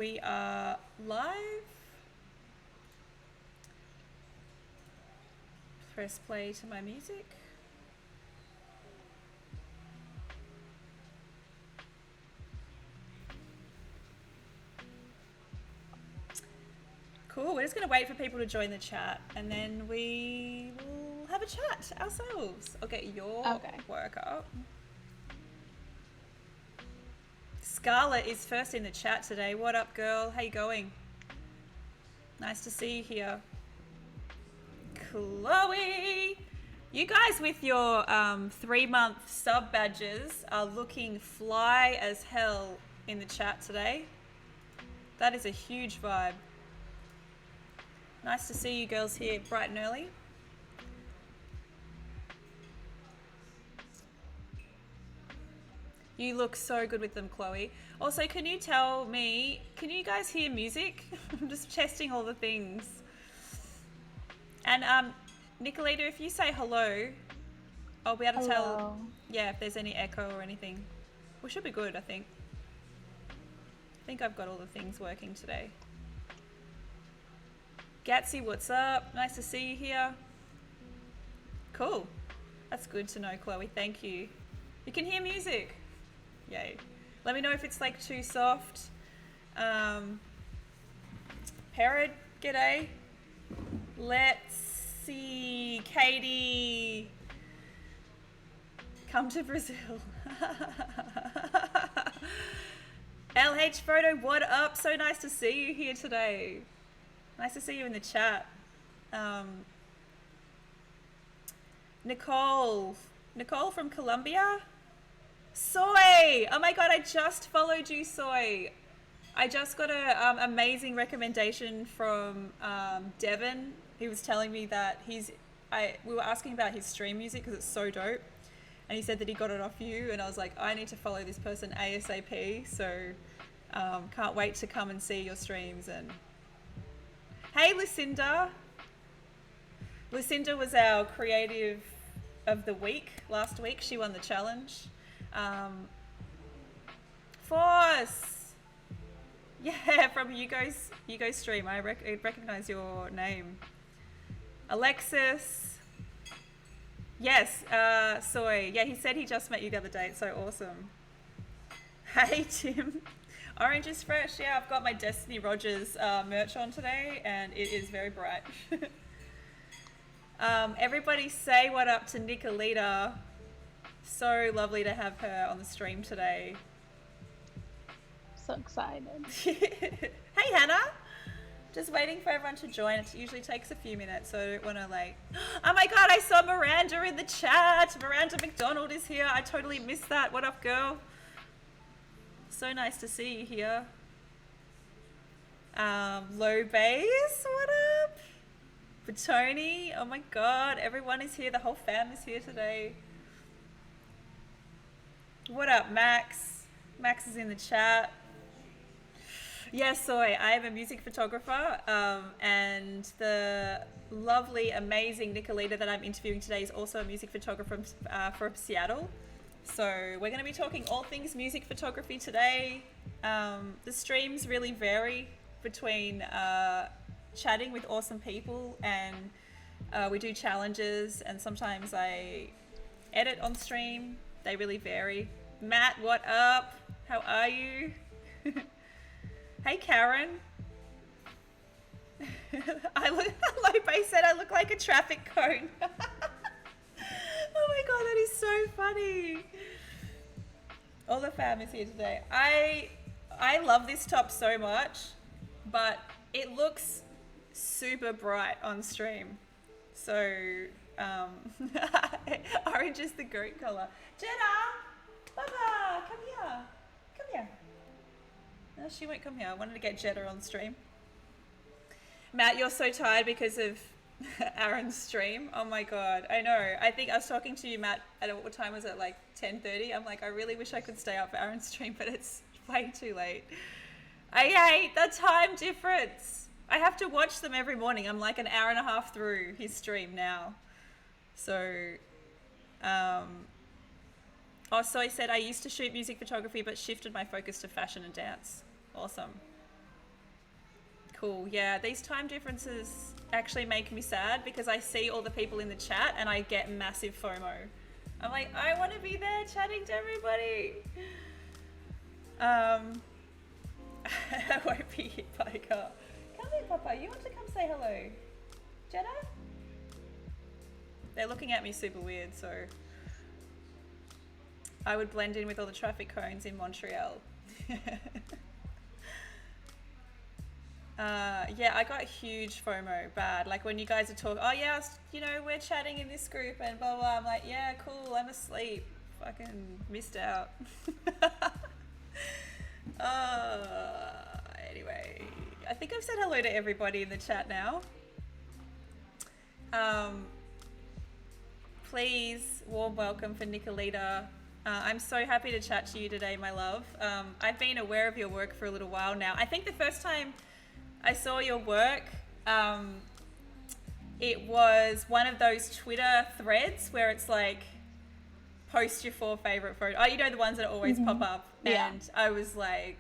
We are live. Press play to my music. Cool, we're just going to wait for people to join the chat and then we will have a chat ourselves. I'll get your work up. Scarlett is first in the chat today. What up, girl? How you going? Nice to see you here. Chloe! You guys with your 3-month sub badges are looking fly as hell in the chat today. That is a huge vibe. Nice to see you girls here bright and early. You look so good with them, Chloe. Also, can you tell me, can you guys hear music? I'm just testing all the things. And Nicolita, if you say hello, I'll be able to tell, yeah, if there's any echo or anything. We should be good, I think. I think I've got all the things working today. Gatsy, what's up? Nice to see you here. Cool. That's good to know, Chloe. Thank you. You can hear music. Yay. Let me know if it's like too soft. Parrot, g'day. Let's see. Katie. Come to Brazil. LH Photo, what up? So nice to see you here today. Nice to see you in the chat. Nicole from Colombia. Soy! Oh my god, I just followed you, Soy. I just got an amazing recommendation from Devin. He was telling me that we were asking about his stream music because it's so dope. And he said that he got it off you. And I was like, I need to follow this person ASAP. So can't wait to come and see your streams. And hey, Lucinda. Lucinda was our creative of the week last week. She won the challenge. Force! Yeah, from Hugo's stream. I recognize your name. Alexis. Yes, Soy. Yeah, he said he just met you the other day. It's so awesome. Hey, Tim. Orange is fresh. Yeah, I've got my Destiny Rogers merch on today and it is very bright. Everybody say what up to Nicolita. So lovely to have her on the stream today. So excited. Hey, Hannah. Just waiting for everyone to join. It usually takes a few minutes, so I don't want to like... Oh my god, I saw Miranda in the chat. Miranda McDonald is here. I totally missed that. What up, girl? So nice to see you here. Low Bass, what up? Tony, oh my god, everyone is here. The whole fam is here today. What up, Max? Max is in the chat. Yes, Soy, I am a music photographer, and the lovely, amazing Nicolita that I'm interviewing today is also a music photographer from Seattle. So we're going to be talking all things music photography today. The streams really vary between chatting with awesome people, and we do challenges, and sometimes I edit on stream. They really vary. Matt, what up? How are you? Hey, Karen. Lope said I look like a traffic cone. Oh my god, that is so funny. All the fam is here today. I love this top so much, but it looks super bright on stream. So, orange is the goat color. Jenna! Baba! Come here. Come here. No, she won't come here. I wanted to get Jetta on stream. Matt, you're so tired because of Aaron's stream. Oh my god, I know. I think I was talking to you, Matt, at what time was it? Like 10:30. I'm like, I really wish I could stay up for Aaron's stream, but it's way too late. I hate the time difference. I have to watch them every morning. I'm like an hour and a half through his stream now. So, so I said I used to shoot music photography, but shifted my focus to fashion and dance. Awesome. cool. Yeah, these time differences actually make me sad because I see all the people in the chat and I get massive FOMO. I'm like, I want to be there chatting to everybody. I won't be hit by a car. Come here, Papa. You want to come say hello? Jenna? They're looking at me super weird, so I would blend in with all the traffic cones in Montreal. Yeah, I got huge FOMO, bad. Like when you guys are talking, oh yeah, you know, we're chatting in this group and blah, blah, blah. I'm like, yeah, cool, I'm asleep. Fucking missed out. Anyway, I think I've said hello to everybody in the chat now. Please, warm welcome for Nicolita. I'm so happy to chat to you today, my love. I've been aware of your work for a little while now. I think the first time I saw your work, it was one of those Twitter threads where it's like, post your 4 favorite photos. Oh, you know, the ones that always pop up. Yeah. And I was like,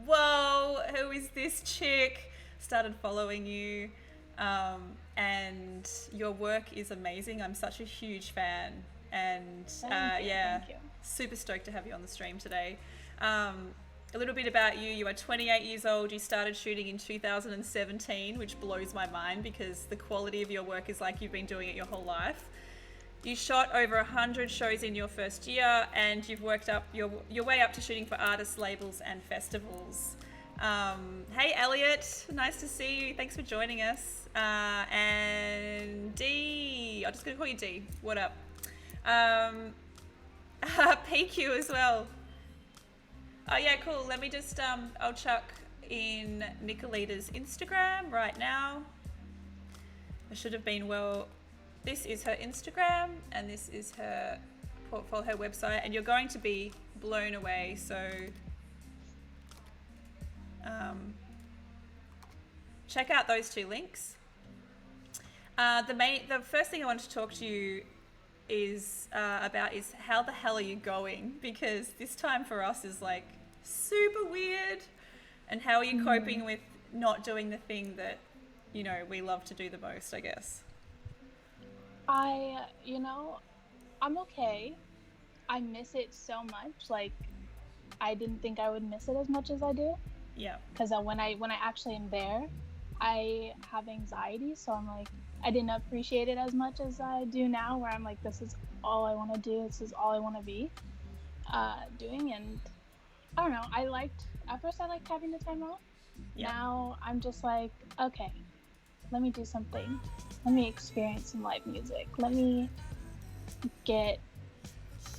whoa, who is this chick? Started following you. And your work is amazing. I'm such a huge fan. And Thank you. super stoked to have you on the stream today. A little bit about you. You are 28 years old. You started shooting in 2017, which blows my mind because the quality of your work is like you've been doing it your whole life. You shot over 100 shows in your first year, and you've worked up your way up to shooting for artists, labels, and festivals. Hey, Elliot, nice to see you. Thanks for joining us. And D, I'm just gonna call you D. What up? PQ as well. Oh yeah, cool. Let me just I'll chuck in Nicolita's Instagram right now. I should have been well. This is her Instagram and this is her portfolio, her website, and you're going to be blown away. So check out those 2 links. The first thing I wanted to talk to you is about is how the hell are you going? Because this time for us is like super weird. And how are you coping with not doing the thing that, you know, we love to do the most, I guess? I'm okay. I miss it so much. Like, I didn't think I would miss it as much as I do. Yeah. Because when I actually am there, I have anxiety. So I'm like, I didn't appreciate it as much as I do now, where I'm like, this is all I want to do. This is all I want to be doing. And I don't know. At first I liked having the time off. Yeah. Now I'm just like, okay, let me do something. Let me experience some live music. Let me get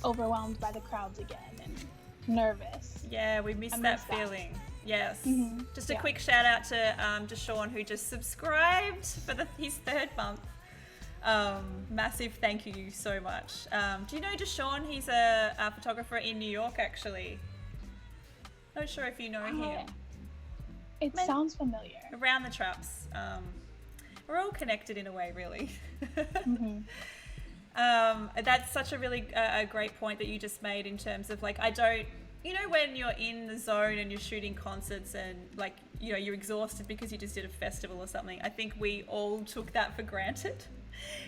overwhelmed by the crowds again and nervous. Yeah, we miss that feeling. Yes. Just a quick shout out to Deshaun, who just subscribed for his 3rd month. Massive thank you so much. Do you know Deshaun? He's a photographer in New York, actually. Not sure if you know him. It sounds familiar. Around the traps. We're all connected in a way, really. That's such a really a great point that you just made in terms of like, you know, when you're in the zone and you're shooting concerts and like, you know, you're exhausted because you just did a festival or something. I think we all took that for granted.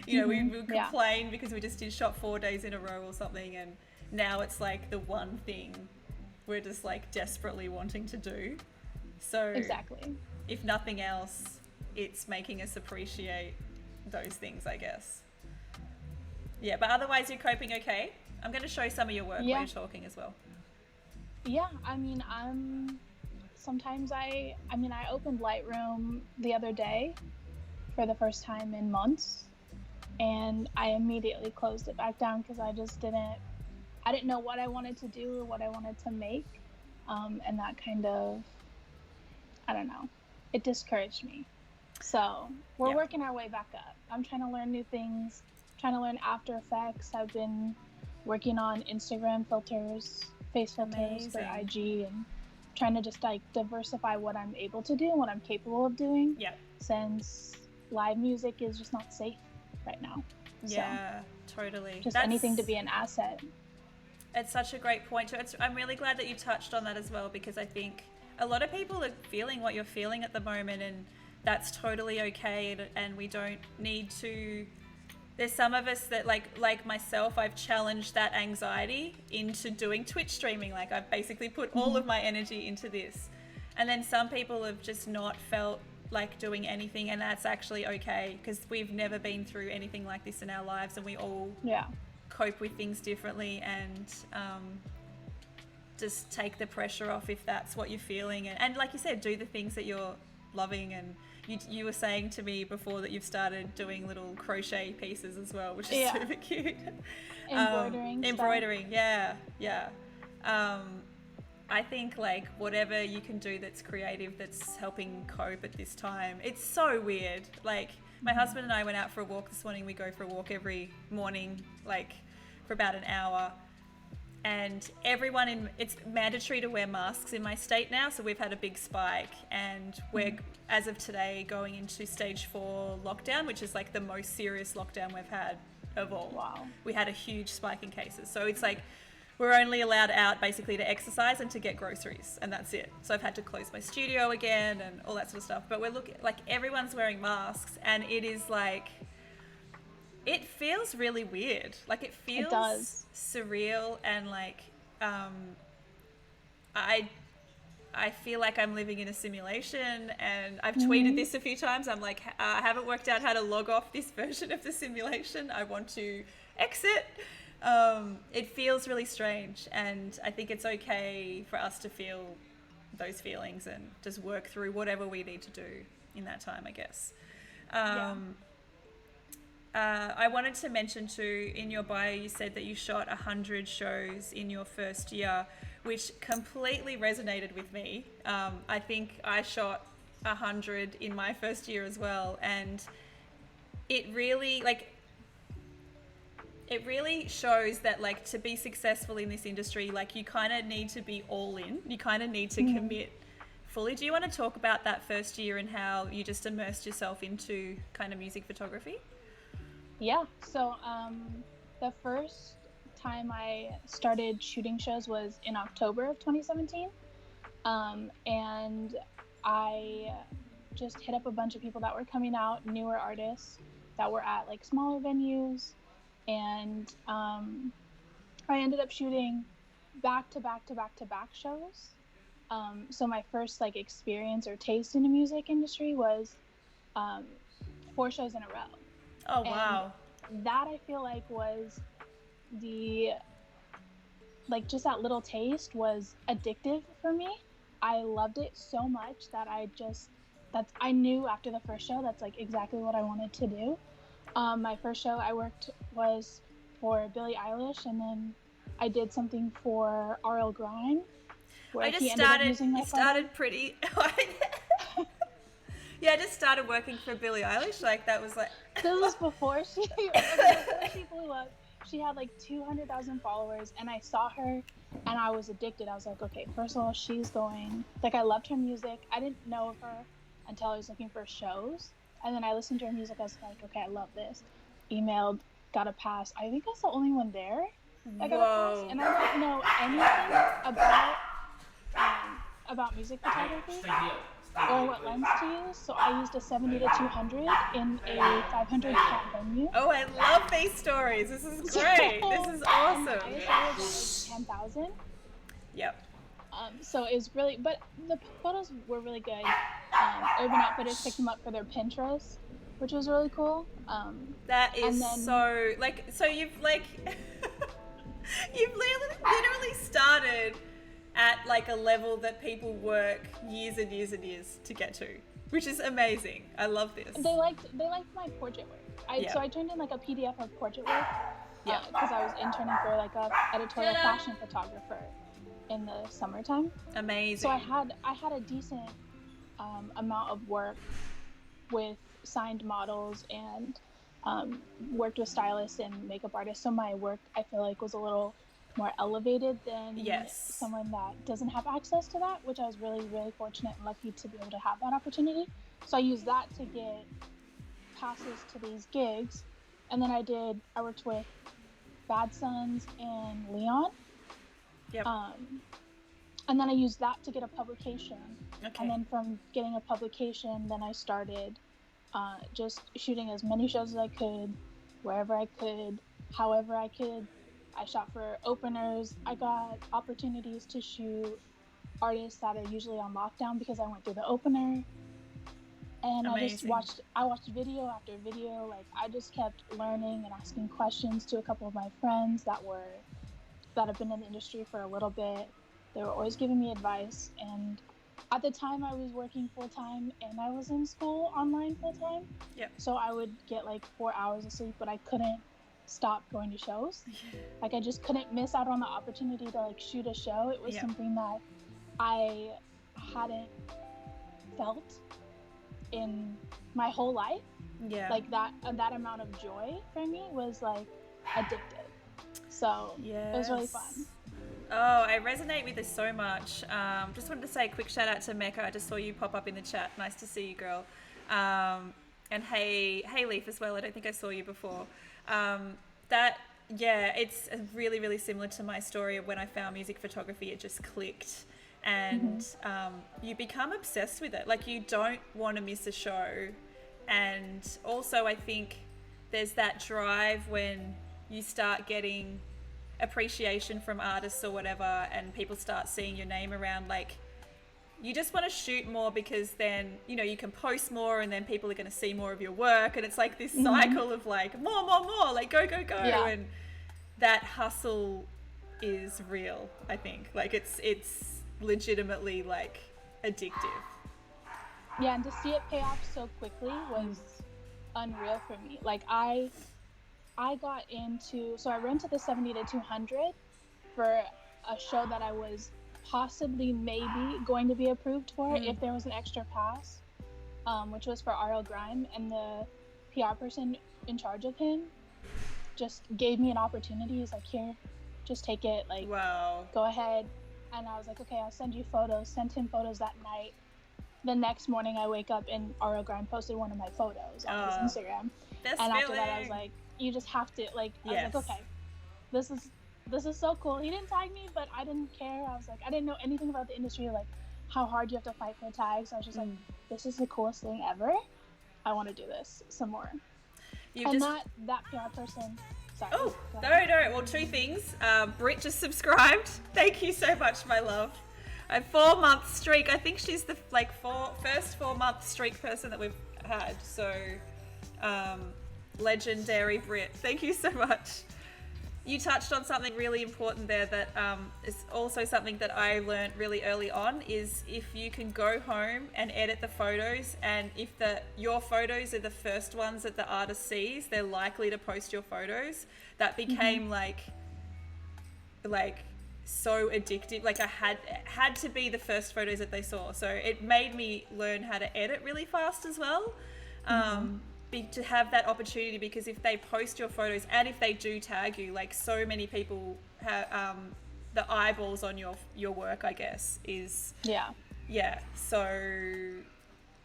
You know, we would complain because we just shot 4 days in a row or something, and now it's like the one thing we're just like desperately wanting to do. So exactly. If nothing else, it's making us appreciate those things, I guess. Yeah, but otherwise you're coping okay. I'm going to show some of your work while you're talking as well. Yeah, I mean, sometimes I opened Lightroom the other day for the first time in months, and I immediately closed it back down because I didn't know what I wanted to do or what I wanted to make, and that kind of, I don't know, it discouraged me. So we're working our way back up. I'm trying to learn new things, trying to learn After Effects. I've been working on Instagram filters, face filters for IG, and trying to just like diversify what I'm able to do and what I'm capable of doing. Yeah. Since live music is just not safe right now. Yeah, totally. Just anything to be an asset. It's such a great point too. I'm really glad that you touched on that as well, because I think a lot of people are feeling what you're feeling at the moment, and that's totally okay, and we don't need to. There's some of us that like myself, I've challenged that anxiety into doing Twitch streaming. Like I've basically put all of my energy into this. And then some people have just not felt like doing anything, and that's actually okay, because we've never been through anything like this in our lives, and we all cope with things differently, and just take the pressure off if that's what you're feeling. And like you said, do the things that you're loving. And you were saying to me before that you've started doing little crochet pieces as well, which is super cute. Embroidering, yeah. I think like whatever you can do that's creative, that's helping cope at this time. It's so weird. Like my husband and I went out for a walk this morning. We go for a walk every morning, like for about an hour. And it's mandatory to wear masks in my state now. So we've had a big spike, and we're, as of today, going into stage 4 lockdown, which is like the most serious lockdown we've had of all. Wow. We had a huge spike in cases. So it's like, we're only allowed out basically to exercise and to get groceries, and that's it. So I've had to close my studio again and all that sort of stuff. But we're looking, like everyone's wearing masks, and it is like, it feels really weird. Like it feels surreal, and like I feel like I'm living in a simulation. And I've tweeted this a few times. I'm like, I haven't worked out how to log off this version of the simulation. I want to exit. It feels really strange, and I think it's okay for us to feel those feelings and just work through whatever we need to do in that time, I guess. I wanted to mention too, in your bio you said that you shot 100 shows in your first year, which completely resonated with me. I think I shot 100 in my first year as well, and it really shows that like to be successful in this industry, like you kind of need to be all in. You kind of need to commit fully. Do you want to talk about that first year and how you just immersed yourself into kind of music photography? Yeah, so the first time I started shooting shows was in October of 2017, and I just hit up a bunch of people that were coming out, newer artists that were at like smaller venues, and I ended up shooting back to back shows. So my first like experience or taste in the music industry was 4 shows in a row. Oh, wow. And that I feel like was just that little taste was addictive for me. I loved it so much that I knew after the first show that's like exactly what I wanted to do. My first show I worked was for Billie Eilish, and then I did something for R.L. Grime. Where I just started pretty. Yeah, I just started working for Billie Eilish. Like that was like. This was before she blew up. She had like 200,000 followers, and I saw her, and I was addicted. I was like, okay, first of all, she's going. Like I loved her music. I didn't know of her until I was looking for shows, and then I listened to her music. I was like, okay, I love this. Emailed, got a pass. I think I was the only one there. I got a pass, and I didn't know anything about music photography or what lens to use, so I used a 70 to 200 in a 500 cat venue. Oh, I love these stories. This is great. This is awesome. ISO was like 10,000. Yep. So it was really, but the photos were really good. Urban Outfitters picked them up for their Pinterest, which was really cool. That is so you've like you've literally started at like a level that people work years and years and years to get to, which is amazing. I love this. They liked my portrait work. So I turned in like a PDF of portrait work because I was interning for like a editorial fashion photographer in the summertime. Amazing. So I had a decent amount of work with signed models and worked with stylists and makeup artists. So my work I feel like was a little more elevated than someone that doesn't have access to that, which I was really, really fortunate and lucky to be able to have that opportunity. So I used that to get passes to these gigs. And then I worked with Bad Sons and Leon. Yep. and then I used that to get a publication. Okay. And then from getting a publication, then I started just shooting as many shows as I could, wherever I could, however I could. I shot for openers. I got opportunities to shoot artists that are usually on lockdown because I went through the opener. And Amazing. I watched video after video. Like, I just kept learning and asking questions to a couple of my friends that have been in the industry for a little bit. They were always giving me advice. And at the time I was working full-time and I was in school online full-time. Yep. So I would get like 4 hours of sleep, but I couldn't stop going to shows. Like, I just couldn't miss out on the opportunity to like shoot a show. It was something that I hadn't felt in my whole life. Like that amount of joy for me was like addictive. So it was really fun. Oh, I resonate with this so much. Just wanted to say a quick shout out to Mecca. I just saw you pop up in the chat. Nice to see you, girl. And hey Leaf as well. I don't think I saw you before. It's really, really similar to my story of when I found music photography. It just clicked. And you become obsessed with it. Like, you don't want to miss a show. And also I think there's that drive when you start getting appreciation from artists or whatever, and people start seeing your name around. Like, you just want to shoot more because then, you know, you can post more and then people are going to see more of your work, and it's like this cycle of like more, like go and that hustle is real. I think like it's legitimately like addictive. Yeah, and to see it pay off so quickly was unreal for me. Like, I got into, so I rented the 70 to 200 for a show that I was possibly maybe going to be approved for if there was an extra pass, which was for RL Grime, and the PR person in charge of him just gave me an opportunity. He's like, here, just take it, like, wow, go ahead. And I was like, okay, I'll send you photos. Sent him photos that night. The next morning I wake up and RL Grime posted one of my photos on his Instagram. And after that I was like, you just have to, like, I was like, okay, this is so cool. He didn't tag me, but I didn't care. I was like, I didn't know anything about the industry, like how hard you have to fight for tags. I was just like, this is the coolest thing ever. I want to do this some more. That PR person. Sorry. Oh, no. Well, two things. Britt just subscribed. Thank you so much, my love. A 4-month streak. I think she's the first 4-month streak person that we've had. So, legendary Britt. Thank you so much. You touched on something really important there that is also something that I learned really early on, is if you can go home and edit the photos, and if your photos are the first ones that the artist sees, they're likely to post your photos. That became like so addictive. Like, I had to be the first photos that they saw. So it made me learn how to edit really fast as well. To have that opportunity, because if they post your photos and if they do tag you, like, so many people have the eyeballs on your work, I guess, is so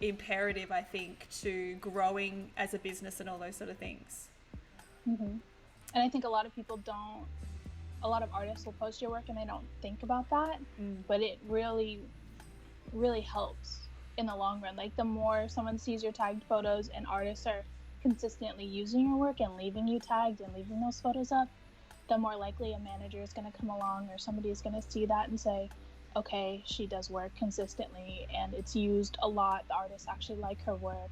imperative, I think, to growing as a business and all those sort of things. And I think a lot of artists will post your work and they don't think about that, but it really, really helps in the long run. Like, the more someone sees your tagged photos and artists are consistently using your work and leaving you tagged and leaving those photos up, the more likely a manager is going to come along or somebody is going to see that and say, okay, she does work consistently and it's used a lot, the artists actually like her work.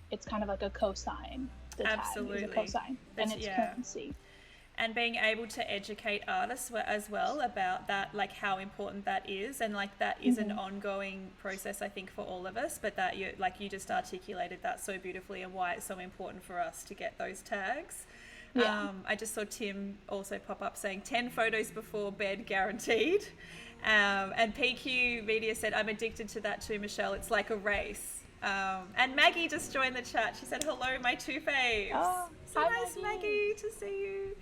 It's kind of like a cosign. The Absolutely. tag is a cosign, and it's currency. And being able to educate artists as well about that, like how important that is, and like that is an ongoing process, I think, for all of us, but that you just articulated that so beautifully, and why it's so important for us to get those tags. I just saw Tim also pop up saying 10 photos before bed guaranteed. And PQ Media said, I'm addicted to that too, Michelle. It's like a race. And Maggie just joined the chat. She said, hello, my two faves. Oh, so hi, nice, Maggie. to see you.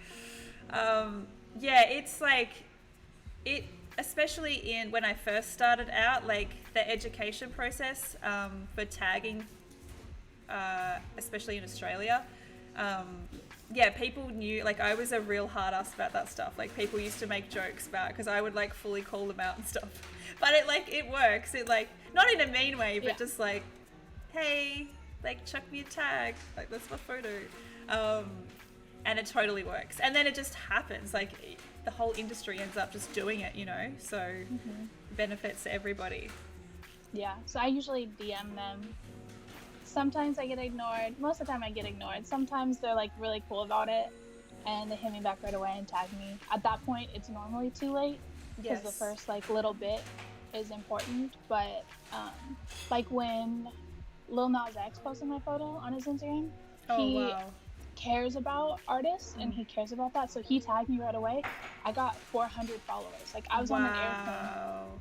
It's like, especially when I first started out, like the education process for tagging, especially in Australia, Yeah, people knew, like, I was a real hard ass about that stuff. Like, people used to make jokes about, because I would, like, fully call them out and stuff. But it, like, it works. It, like, not in a mean way, but just like, hey, like, chuck me a tag. Like, that's my photo. And it totally works. And then it just happens. Like, the whole industry ends up just doing it, you know? So, benefits everybody. Yeah, so I usually DM them. Sometimes I get ignored. Most of the time I get ignored. Sometimes they're like really cool about it and they hit me back right away and tag me. At that point, it's normally too late because the first like little bit is important. But like when Lil Nas X posted my photo on his Instagram, he cares about artists and he cares about that. So he tagged me right away. I got 400 followers. Like I was on an airplane.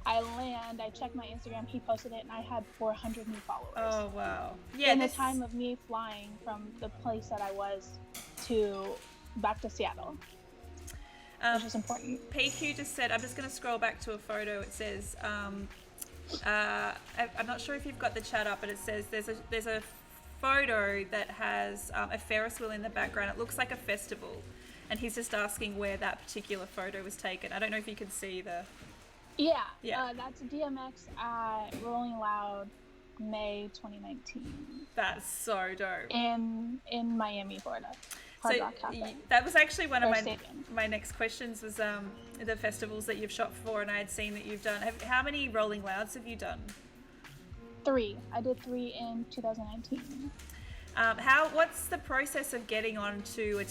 I land, I check my Instagram, he posted it, and I had 400 new followers. Oh, wow. Yeah. In the time of me flying from the place that I was back to Seattle. Which is important. PQ just said, I'm just going to scroll back to a photo. It says, I'm not sure if you've got the chat up, but it says there's a photo that has a Ferris wheel in the background. It looks like a festival, and he's just asking where that particular photo was taken. I don't know if you can see the... that's DMX at Rolling Loud, May 2019. That's so dope. In Miami, Florida. So that was actually one of my next questions was the festivals that you've shot for, and I had seen that you've done. How many Rolling Louds have you done? 3. I did 3 in 2019. What's the process of getting onto a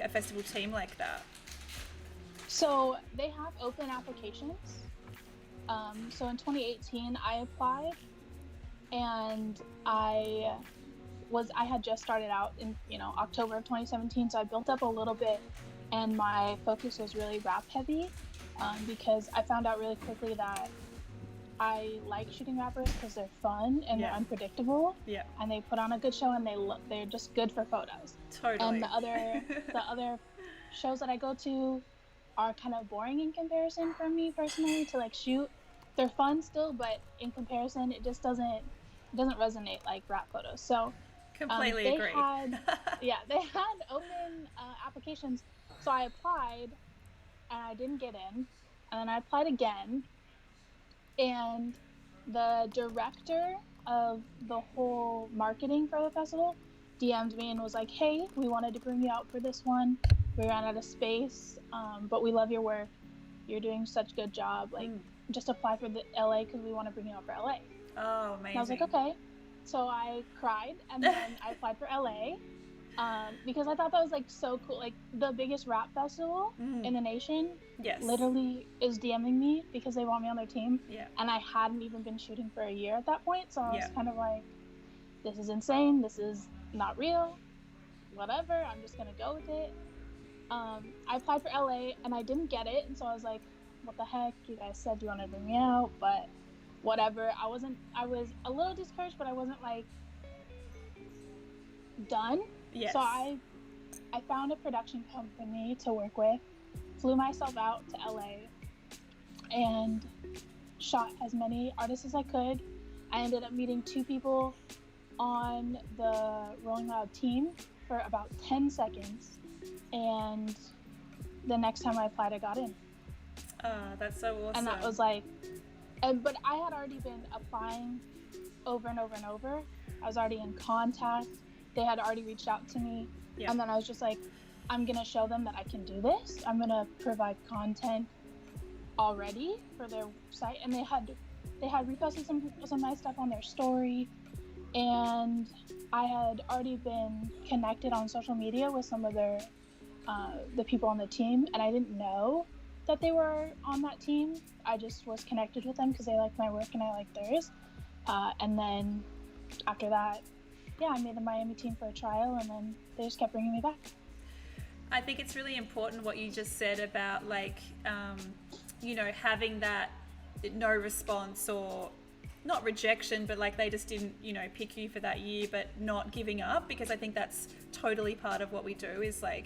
festival team like that? So they have open applications. So in 2018, I applied, and I had just started out in October of 2017. So I built up a little bit, and my focus was really rap heavy, because I found out really quickly that I like shooting rappers because they're fun and they're unpredictable. Yeah. And they put on a good show and they're just good for photos. Totally. And the other shows that I go to are kind of boring in comparison for me personally to like shoot. They're fun still, but in comparison, it just doesn't resonate like rap photos. So completely agree. They had open applications. So I applied and I didn't get in, and then I applied again. And the director of the whole marketing for the festival DM'd me and was like, hey, we wanted to bring you out for this one. We ran out of space, but we love your work. You're doing such a good job. Like, just apply for the LA because we want to bring you out for LA. Oh, amazing. And I was like, okay. So I cried, and then I applied for LA because I thought that was like so cool. Like the biggest rap festival in the nation literally is DMing me because they want me on their team. Yeah. And I hadn't even been shooting for a year at that point. So I was kind of like, this is insane. This is not real. Whatever. I'm just going to go with it. I applied for LA and I didn't get it. And so I was like, what the heck? You guys said you wanted to bring me out, but whatever. I was a little discouraged, but I wasn't like done. Yes. So I found a production company to work with, flew myself out to LA, and shot as many artists as I could. I ended up meeting 2 people on the Rolling Loud team for about 10 seconds, and the next time I applied, I got in. That's so awesome. And that was like, but I had already been applying over and over and over. I was already in contact. They had already reached out to me. Yeah. And then I was just like, I'm going to show them that I can do this. I'm going to provide content already for their site. And they had reposted some of my stuff on their story. And I had already been connected on social media with some of the people on the team. And I didn't know that they were on that team. I just was connected with them because they liked my work and I liked theirs. And then after that, I made the Miami team for a trial, and then they just kept bringing me back. I think it's really important what you just said about like, having that no response or not rejection, but like they just didn't, pick you for that year, but not giving up, because I think that's totally part of what we do is like,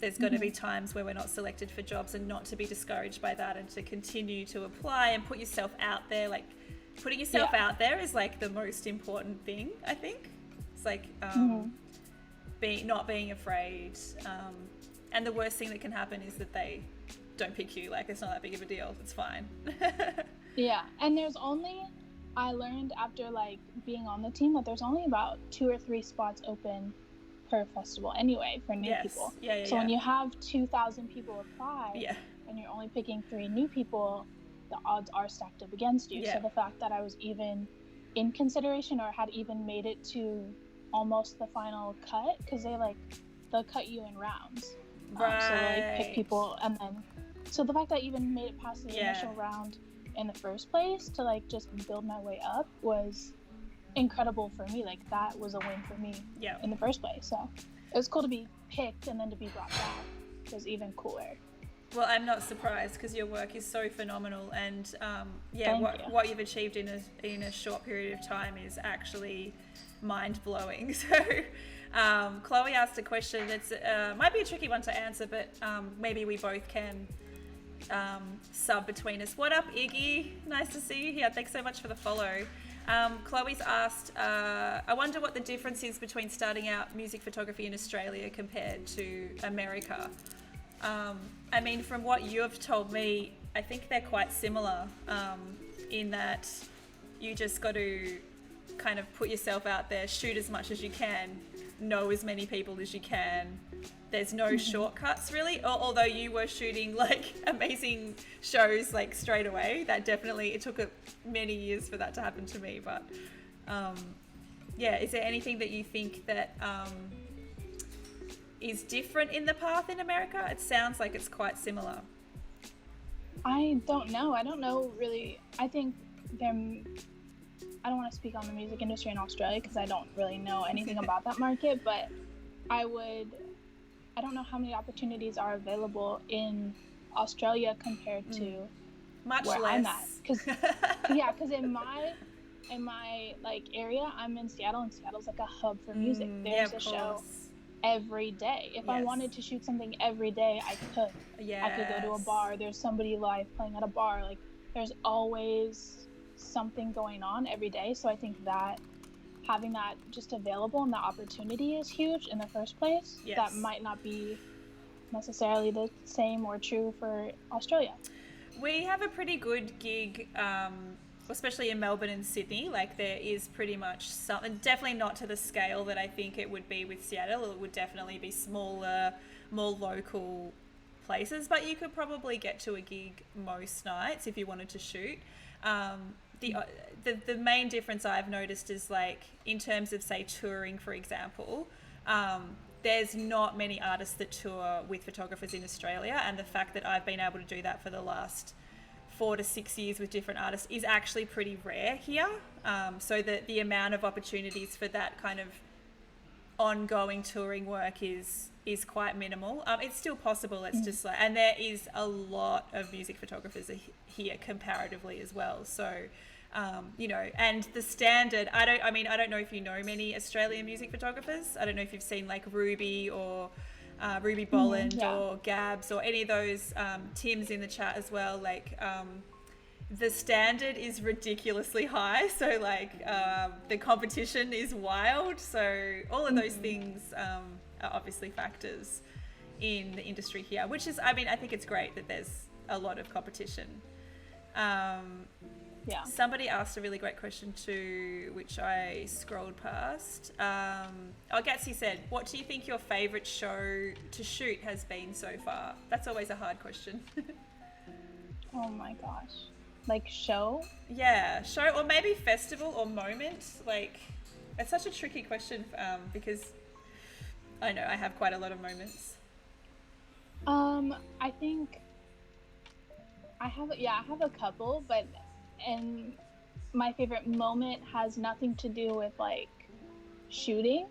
there's going to be times where we're not selected for jobs, and not to be discouraged by that and to continue to apply and put yourself out there. Like putting yourself out there is like the most important thing, I think. It's like, not being afraid. And the worst thing that can happen is that they don't pick you. Like, it's not that big of a deal. It's fine. Yeah, and I learned after like being on the team that there's only about 2 or 3 spots open per festival anyway for new people. So when you have 2,000 people apply and you're only picking 3 new people, the odds are stacked up against you. So the fact that I was even in consideration or had even made it to almost the final cut, because they'll cut you in rounds. Right. So they like pick people, and then so the fact that I even made it past the initial round in the first place to like just build my way up was incredible for me. Like, that was a win for me in the first place. So it was cool to be picked, and then to be brought back was even cooler. Well, I'm not surprised, because your work is so phenomenal, and what you've achieved in a short period of time is actually mind-blowing. So Chloe asked a question that's might be a tricky one to answer, but maybe we both can sub between us. What up, Iggy? Nice to see you here. Thanks so much for the follow. Chloe's asked, I wonder what the difference is between starting out music photography in Australia compared to America. I mean, from what you have told me, I think they're quite similar in that you just got to kind of put yourself out there, shoot as much as you can, know as many people as you can. There's no shortcuts really, although you were shooting like amazing shows like straight away. That definitely, it took many years for that to happen to me. But is there anything that you think that is different in the path in America? It sounds like it's quite similar. I don't know really. I think I don't want to speak on the music industry in Australia because I don't really know anything about that market, but I don't know how many opportunities are available in Australia compared to much where less. I'm at. Because in my like area, I'm in Seattle, and Seattle's like a hub for music. There's a show every day. If I wanted to shoot something every day, I could. I could go to a bar. There's somebody live playing at a bar. Like, there's always something going on every day. So I think that having that just available and the opportunity is huge in the first place. That might not be necessarily the same or true for Australia. We have a pretty good gig, especially in Melbourne and Sydney. Like, there is pretty much something, definitely not to the scale that I think it would be with Seattle. It would definitely be smaller, more local places, but you could probably get to a gig most nights if you wanted to shoot. The main difference I've noticed is, like, in terms of, say, touring, for example, there's not many artists that tour with photographers in Australia, and the fact that I've been able to do that for the last 4 to 6 years with different artists is actually pretty rare here. So that the amount of opportunities for that kind of ongoing touring work is quite minimal. It's still possible. It's just like, and there is a lot of music photographers here comparatively as well. So, and the standard, I don't know if you know many Australian music photographers. I don't know if you've seen like Ruby or Ruby Bolland or Gabs or any of those. Tim's in the chat as well. Like, the standard is ridiculously high. So like, the competition is wild. So all of those things are obviously factors in the industry here, which is, I think it's great that there's a lot of competition. Somebody asked a really great question too, which I scrolled past. Gatsy said, what do you think your favourite show to shoot has been so far? That's always a hard question. Oh my gosh. Like show? Yeah, show, or maybe festival or moment. Like, it's such a tricky question because I know I have quite a lot of moments. I think I have a couple, and my favorite moment has nothing to do with like shooting.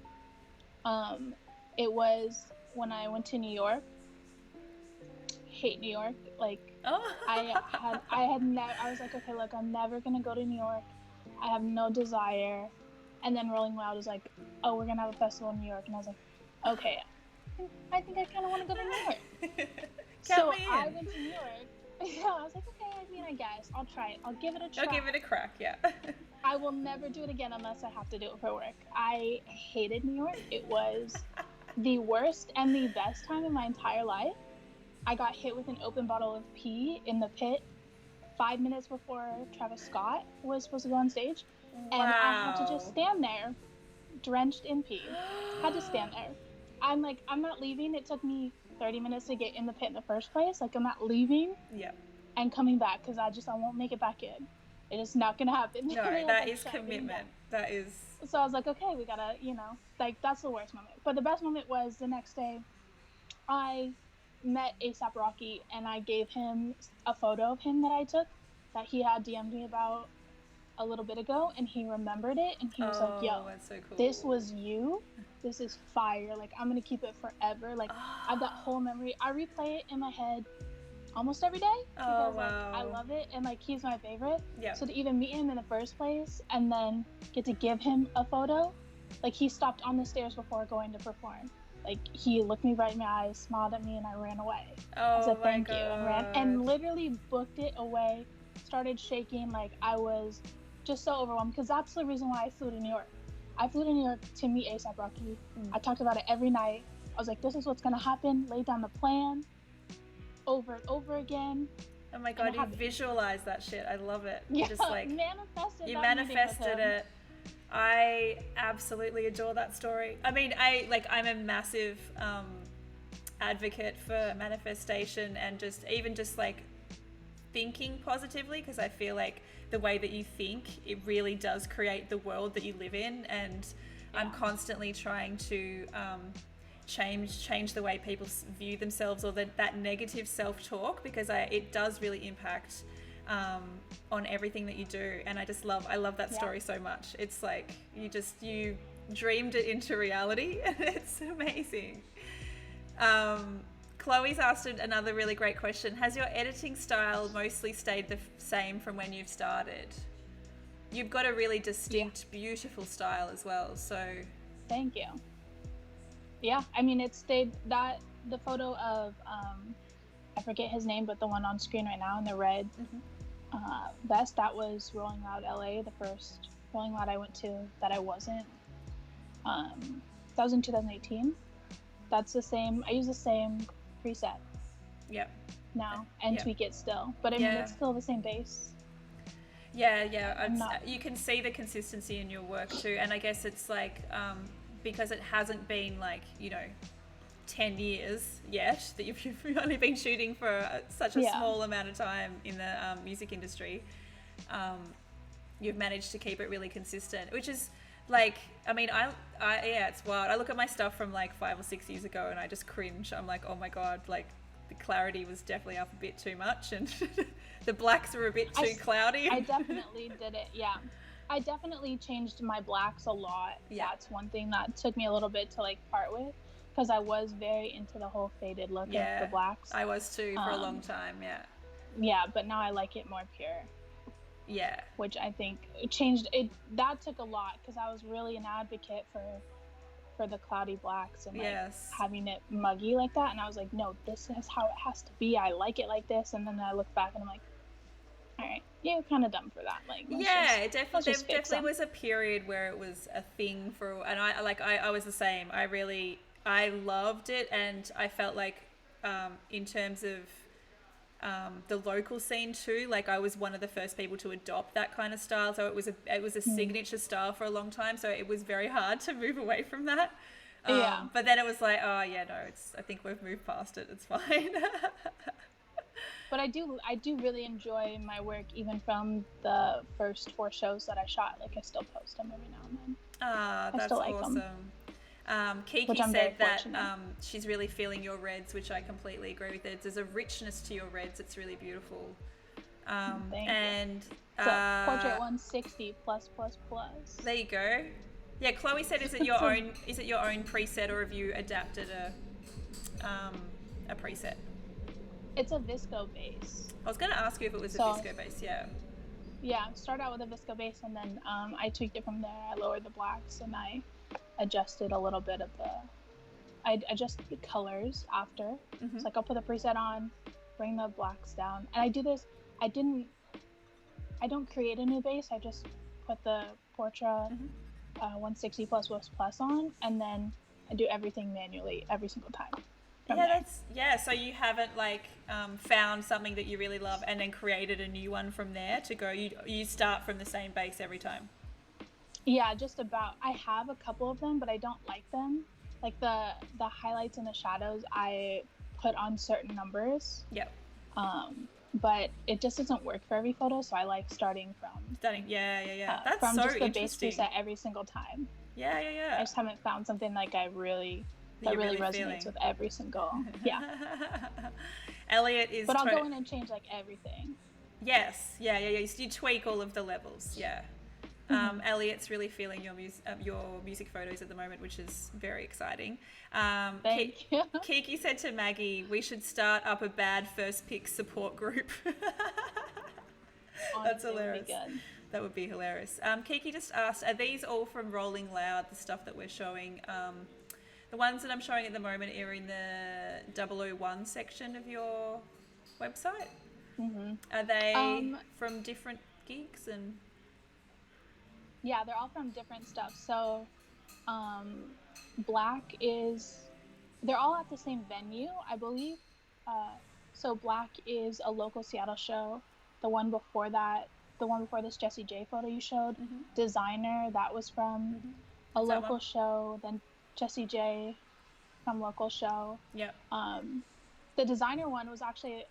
It was when I went to New York. Hate New York. Like, I was like, okay, look, I'm never gonna go to New York. I have no desire. And then Rolling Loud was like, oh, we're gonna have a festival in New York, and I was like, okay, I think I kind of want to go to New York. So I went to New York. Yeah, I was like, okay, I guess I'll try it. I'll give it a try. I'll give it a crack, yeah. I will never do it again unless I have to do it for work. I hated New York. It was The worst and the best time in my entire life, I got hit with an open bottle of pee in the pit 5 minutes before Travis Scott was supposed to go on stage. And I had to just Wow. stand there, drenched in pee. Had to stand there. I'm like, I'm not leaving. It took me 30 minutes to get in the pit in the first place. Like, I'm not leaving Yeah. and coming back because I won't make it back in. It is not going to happen. No, They're like, that I'm is sorry, getting back. commitment. That is. So I was like, okay, we gotta, like that's the worst moment. But the best moment was the next day. I met ASAP Rocky and I gave him a photo of him that I took that he had DM'd me about a little bit ago, and he remembered it, and he was like, Oh, yo, that's so cool. this was you. This is fire. Like, I'm gonna keep it forever. Like, I have that whole memory. I replay it in my head almost every day because like I love it, and like he's my favorite. Yeah. So to even meet him in the first place and then get to give him a photo, like he stopped on the stairs before going to perform. Like he looked me right in my eyes, smiled at me, and I ran away. I said thank you and ran, and literally booked it away. Started shaking, like I was just so overwhelmed because that's the reason why I flew to New York. I flew to New York to meet ASAP Rocky. I talked about it every night. I was like, this is what's gonna happen. Laid down the plan over and over again. Oh my god, you visualize that shit. I love it. Yeah, just like manifested. You manifested it. I absolutely adore that story. I mean, I'm a massive advocate for manifestation and just like thinking positively, because I feel like the way that you think, it really does create the world that you live in, and I'm constantly trying to change the way people view themselves, or that negative self-talk, because it does really impact on everything that you do. And I love that story so much. It's like you dreamed it into reality, and it's amazing. Chloe's asked another really great question. Has your editing style mostly stayed the same from when you've started? You've got a really distinct, beautiful style as well, so... Thank you. Yeah, I mean, it stayed that... The photo of, I forget his name, but the one on screen right now in the red vest, that was Rolling Loud LA, the first Rolling Loud I went to that I wasn't. That was in 2018. That's the same... I use the same preset now and tweak it still, but I mean it's still the same bass. You can see the consistency in your work too, and I guess it's like because it hasn't been like 10 years yet, that you've only been shooting for such a small amount of time in the music industry. You've managed to keep it really consistent, which is like, I mean, it's wild. I look at my stuff from like 5 or 6 years ago and I just cringe. I'm like, oh my God, like the clarity was definitely up a bit too much, and the blacks were a bit too cloudy. I definitely did it. Yeah. I definitely changed my blacks a lot. Yeah. That's one thing that took me a little bit to like part with, because I was very into the whole faded look of the blacks. I was too for a long time. Yeah, but now I like it more pure. Yeah. Which I think changed it. That took a lot, because I was really an advocate for the cloudy blacks and like having it muggy like that, and I was like, no, this is how it has to be. I like it like this. And then I look back and I'm like, all right, you're kind of dumb for that. Like, there definitely was a period where it was a thing for, and I was the same. I loved it, and I felt like in terms of the local scene too, like I was one of the first people to adopt that kind of style, so it was a signature style for a long time, so it was very hard to move away from that. But then it was like, oh yeah, no, I think we've moved past it, it's fine. But I do really enjoy my work, even from the first 4 shows that I shot. Like, I still post them every now and then. That's awesome. Kiki said that she's really feeling your reds, which I completely agree with. There's a richness to your reds. It's really beautiful. And so, Portrait 160 plus. There you go. Yeah, Chloe said, is it your own preset, or have you adapted a preset? It's a Visco base. I was going to ask you if it was a Visco base. Yeah, start out with a Visco base, and then I tweaked it from there. I lowered the blacks, and I adjusted a little bit of I adjusted the colors after. So like I'll put the preset on, bring the blacks down, and I do this. I don't create a new base. I just put the Portra 160 plus on, and then I do everything manually every single time. So you haven't like found something that you really love and then created a new one from there to go. You start from the same base every time. Yeah, just about. I have a couple of them, but I don't like them. Like the highlights and the shadows, I put on certain numbers. Yep. But it just doesn't work for every photo, so I like starting from. That's from so just the interesting. base preset every single time. Yeah. I just haven't found something like that really resonates feeling with every single. Yeah. Elliot is. But I'll go in and change like everything. Yes. Yeah. You tweak all of the levels. Yeah. Elliot's really feeling your music photos at the moment, which is very exciting. Thank you. Kiki said to Maggie, we should start up a bad first pick support group. That's hilarious. That would be hilarious. Kiki just asked, are these all from Rolling Loud, the stuff that we're showing? The ones that I'm showing at the moment are in the 001 section of your website. Are they from different gigs and... Yeah, they're all from different stuff. So, Black is, they're all at the same venue, I believe. So Black is a local Seattle show. The one before this Jessie J photo you showed, Designer, that was from a local show. Then Jessie J from local show. Yeah. The Designer one was actually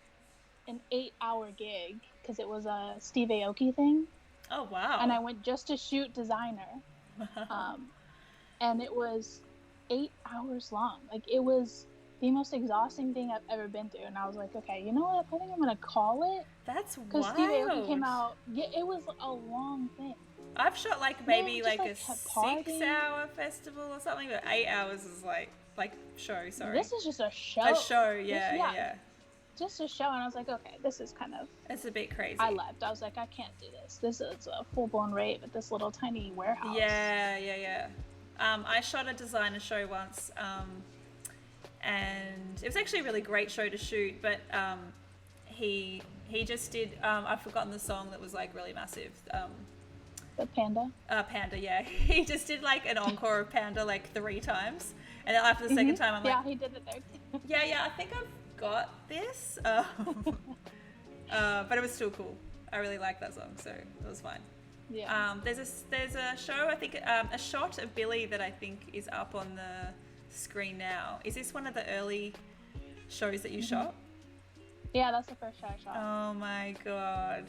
an 8-hour gig because it was a Steve Aoki thing. Oh, wow. And I went just to shoot Designer. And it was 8 hours long. Like, it was the most exhausting thing I've ever been through. And I was like, okay, you know what? I think I'm going to call it. That's wild. Because Steve Aoki came out. Yeah, it was a long thing. I've shot maybe like a 6-hour festival or something, but 8 hours is like show, sorry. This is just a show. A show, yeah. Just a show, and I was like, okay, this is kind of... It's a bit crazy. I left. I was like, I can't do this. This is a full-blown rave at this little tiny warehouse. Yeah. I shot a Designer show once, and it was actually a really great show to shoot, but he just did... I've forgotten the song that was like really massive. The Panda? Panda, yeah. He just did like an encore of Panda like 3 times, and then after the second time I'm like... Yeah, he did it there too. Yeah, I think I've got this, but it was still cool. I really liked that song, so it was fine. Yeah. There's a show, I think, a shot of Billy that I think is up on the screen now. Is this one of the early shows that you shot? Yeah, that's the first show I shot. Oh my god.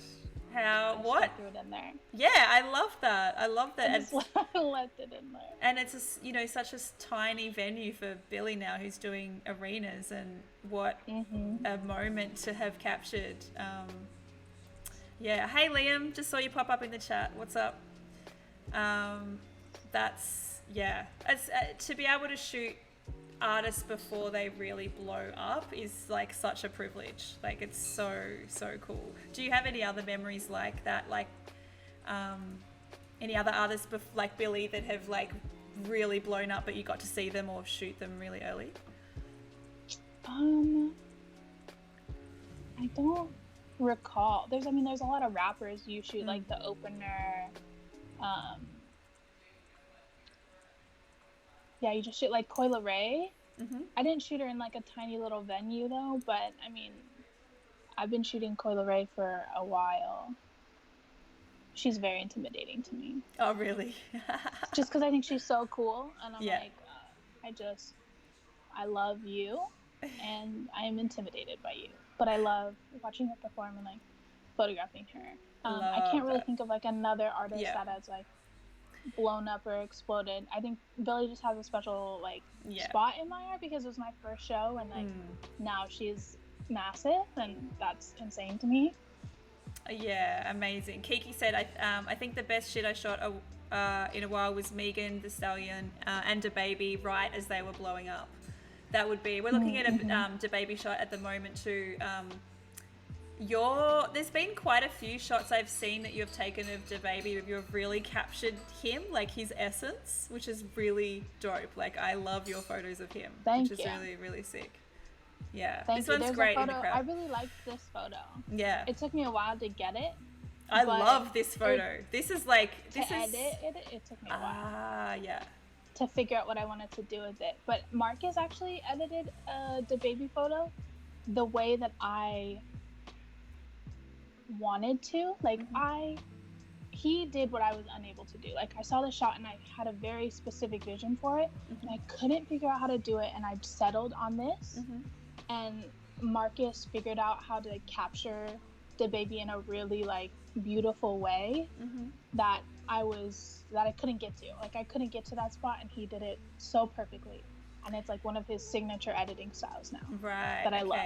What? Threw it in there. Yeah, I love that. I just left it in there. And it's such a tiny venue for Billy now, who's doing arenas, and what a moment to have captured. Yeah. Hey Liam, just saw you pop up in the chat. What's up? It's to be able to shoot artists before they really blow up is like such a privilege. Like, it's so cool. Do you have any other memories like that, like any other artists like Billy that have like really blown up but you got to see them or shoot them really early? I don't recall. There's a lot of rappers you shoot, like the opener. Yeah, you just shoot like Coyle Ray. I didn't shoot her in like a tiny little venue though, but I mean, I've been shooting Coyle Ray for a while. She's very intimidating to me. Oh, really? Just because I think she's so cool, and I'm like, I love you, and I am intimidated by you. But I love watching her perform and like photographing her. I can't really think of like another artist that has like blown up or exploded. I think Billy just has a special like spot in my heart because it was my first show, and like now she's massive, and that's insane to me. Yeah, amazing. Kiki said, I think the best shit I shot in a while was Megan Thee Stallion and DaBaby right as they were blowing up. That would be, we're looking at a DaBaby shot at the moment too. There's been quite a few shots I've seen that you've taken of DaBaby where you've really captured him, like his essence, which is really dope. Like, I love your photos of him, which is really, really sick. Yeah, this one's great in the crowd. I really liked this photo. Yeah. It took me a while to get it. I love this photo. This is like... Edit it took me a while. Yeah. to figure out what I wanted to do with it. But Marcus actually edited the baby photo the way that I wanted to. Like, he did what I was unable to do. Like, I saw the shot and I had a very specific vision for it, and I couldn't figure out how to do it, and I settled on this. And Marcus figured out how to capture the baby in a really like beautiful way that I couldn't get to. Like, I couldn't get to that spot, and he did it so perfectly. And it's like one of his signature editing styles now. Right. That I love.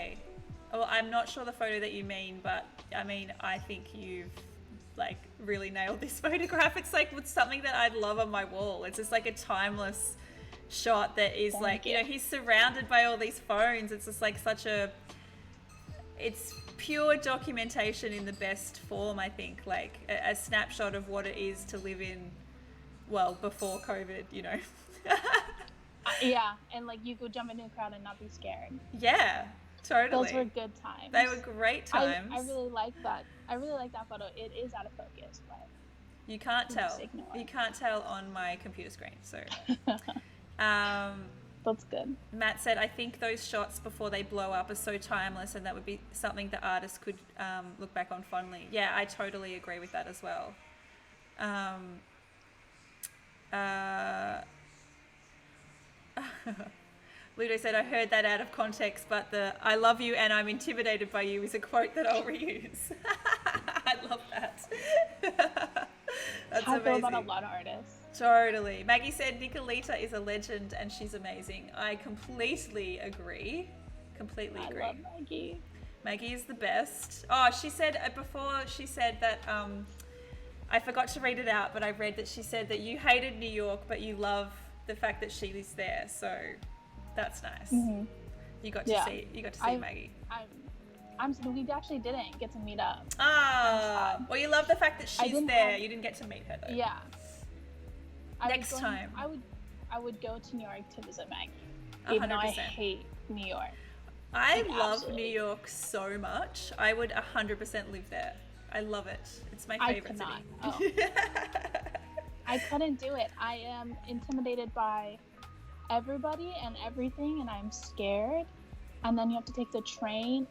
Well, I'm not sure the photo that you mean, but I mean, I think you've like really nailed this photograph. It's like with something that I'd love on my wall. It's just like a timeless shot that is like, you know, he's surrounded by all these phones. It's just like it's pure documentation in the best form, I think, like a snapshot of what it is to live in, well, before COVID, you know. Yeah, and like you could jump into a crowd and not be scared. Yeah, totally. Those were good times. They were great times. I really like that. I really like that photo. It is out of focus, but you can't tell. You can't tell on my computer screen. So, that's good. Matt said, "I think those shots before they blow up are so timeless, and that would be something the artist could look back on fondly." Yeah, I totally agree with that as well. Ludo said, I heard that out of context, but the "I love you and I'm intimidated by you" is a quote that I'll reuse. I love that. That's I feel amazing. about a lot of artists. Totally. Maggie said, Nicolita is a legend and she's amazing. I completely agree. Completely agree. I love Maggie. Maggie is the best. Oh, she said before, she said that, I forgot to read it out, but I read that she said that you hated New York, but you love the fact that she is there. So that's nice. You got to see Maggie. We actually didn't get to meet up. Well, you love the fact that she's there. You didn't get to meet her though. Yeah. Next time. I would go to New York to visit Maggie. 100%. Even though I hate New York. I love New York so much. I would 100% live there. I love it. It's my favorite city. Oh. I couldn't do it. I am intimidated by everybody and everything, and I'm scared. And then you have to take the train.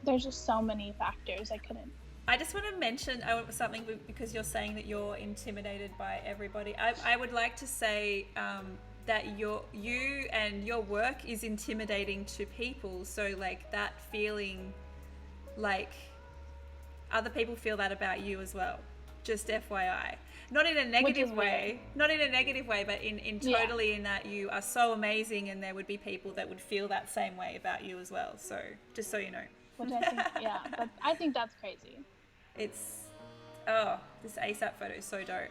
There's just so many factors. I couldn't. I just want to mention something because you're saying that you're intimidated by everybody. I would like to say that you and your work is intimidating to people. So like that feeling, like other people feel that about you as well. Just FYI. Not in a negative way, but in totally in that you are so amazing, and there would be people that would feel that same way about you as well. So just so you know. Which I think, but I think that's crazy. This ASAP photo is so dope.